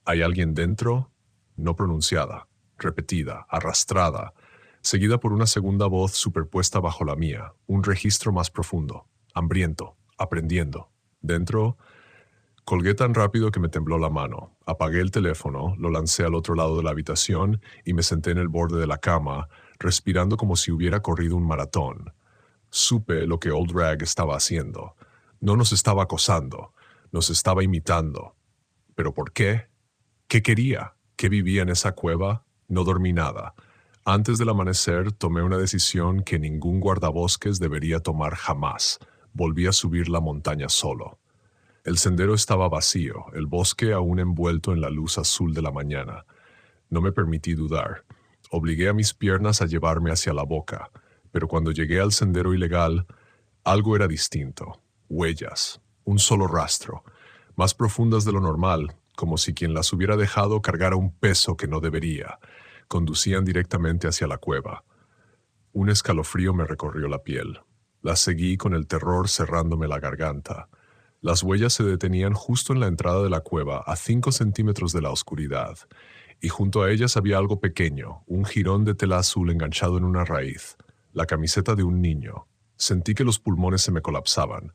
¿Hay alguien dentro? No pronunciada, repetida, arrastrada, seguida por una segunda voz superpuesta bajo la mía, un registro más profundo, hambriento, aprendiendo. Dentro, colgué tan rápido que me tembló la mano. Apagué el teléfono, lo lancé al otro lado de la habitación y me senté en el borde de la cama, respirando como si hubiera corrido un maratón. Supe lo que Old Rag estaba haciendo. No nos estaba acosando, nos estaba imitando. ¿Pero por qué? ¿Qué quería? ¿Qué vivía en esa cueva? No dormí nada. Antes del amanecer tomé una decisión que ningún guardabosques debería tomar jamás. Volví a subir la montaña solo. El sendero estaba vacío, el bosque aún envuelto en la luz azul de la mañana. No me permití dudar. Obligué a mis piernas a llevarme hacia la boca, pero cuando llegué al sendero ilegal, algo era distinto. Huellas, un solo rastro, más profundas de lo normal, como si quien las hubiera dejado cargara un peso que no debería. Conducían directamente hacia la cueva. Un escalofrío me recorrió la piel. Las seguí con el terror cerrándome la garganta. Las huellas se detenían justo en la entrada de la cueva, a 5 centímetros de la oscuridad, y junto a ellas había algo pequeño, un jirón de tela azul enganchado en una raíz, la camiseta de un niño. Sentí que los pulmones se me colapsaban.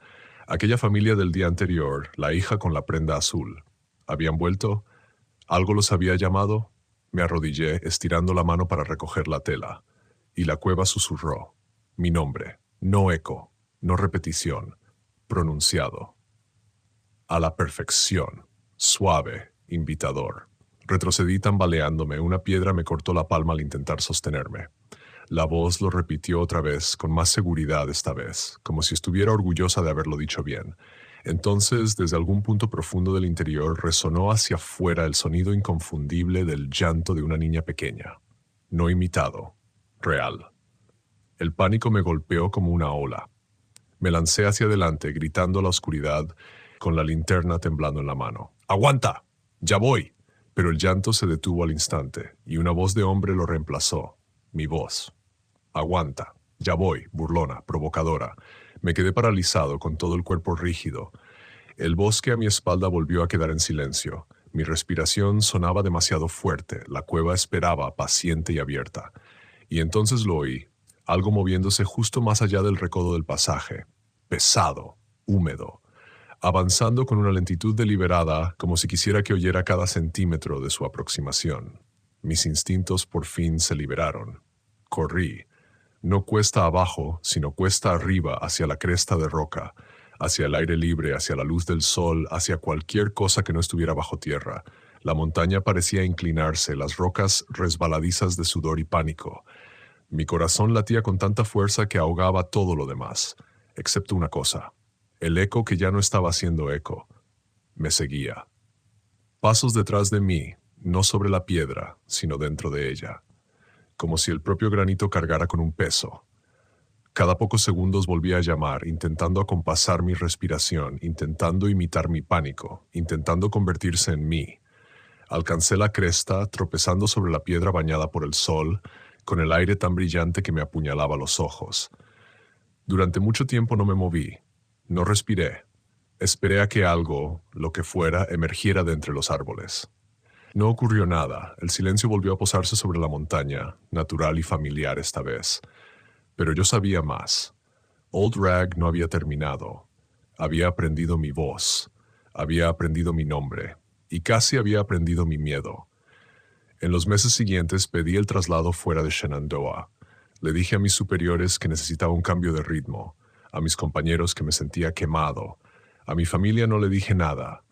Aquella familia del día anterior, la hija con la prenda azul. ¿Habían vuelto? ¿Algo los había llamado? Me arrodillé, estirando la mano para recoger la tela, y la cueva susurró. Mi nombre, no eco, no repetición, pronunciado. A la perfección, suave, invitador. Retrocedí tambaleándome, una piedra me cortó la palma al intentar sostenerme. La voz lo repitió otra vez, con más seguridad esta vez, como si estuviera orgullosa de haberlo dicho bien. Entonces, desde algún punto profundo del interior, resonó hacia afuera el sonido inconfundible del llanto de una niña pequeña. No imitado, real. El pánico me golpeó como una ola. Me lancé hacia adelante, gritando a la oscuridad, con la linterna temblando en la mano. ¡Aguanta! ¡Ya voy! Pero el llanto se detuvo al instante, y una voz de hombre lo reemplazó. Mi voz. Aguanta. Ya voy, burlona, provocadora. Me quedé paralizado, con todo el cuerpo rígido. El bosque a mi espalda volvió a quedar en silencio. Mi respiración sonaba demasiado fuerte. La cueva esperaba, paciente y abierta. Y entonces lo oí, algo moviéndose justo más allá del recodo del pasaje. Pesado, húmedo, avanzando con una lentitud deliberada, como si quisiera que oyera cada centímetro de su aproximación. Mis instintos por fin se liberaron. Corrí, no cuesta abajo, sino cuesta arriba, hacia la cresta de roca, hacia el aire libre, hacia la luz del sol, hacia cualquier cosa que no estuviera bajo tierra. La montaña parecía inclinarse, las rocas resbaladizas de sudor y pánico. Mi corazón latía con tanta fuerza que ahogaba todo lo demás, excepto una cosa. El eco que ya no estaba haciendo eco. Me seguía. Pasos detrás de mí, no sobre la piedra, sino dentro de ella. Como si el propio granito cargara con un peso. Cada pocos segundos volvía a llamar, intentando acompasar mi respiración, intentando imitar mi pánico, intentando convertirse en mí. Alcancé la cresta, tropezando sobre la piedra bañada por el sol, con el aire tan brillante que me apuñalaba los ojos. Durante mucho tiempo no me moví. No respiré. Esperé a que algo, lo que fuera, emergiera de entre los árboles. No ocurrió nada. El silencio volvió a posarse sobre la montaña, natural y familiar esta vez. Pero yo sabía más. Old Rag no había terminado. Había aprendido mi voz. Había aprendido mi nombre. Y casi había aprendido mi miedo. En los meses siguientes pedí el traslado fuera de Shenandoah. Le dije a mis superiores que necesitaba un cambio de ritmo, a mis compañeros que me sentía quemado, a mi familia no le dije nada.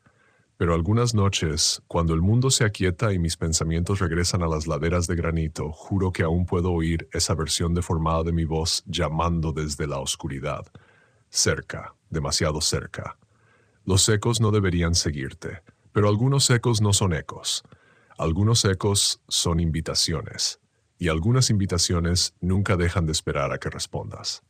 Pero algunas noches, cuando el mundo se aquieta y mis pensamientos regresan a las laderas de granito, juro que aún puedo oír esa versión deformada de mi voz llamando desde la oscuridad. Cerca, demasiado cerca. Los ecos no deberían seguirte, pero algunos ecos no son ecos. Algunos ecos son invitaciones, y algunas invitaciones nunca dejan de esperar a que respondas.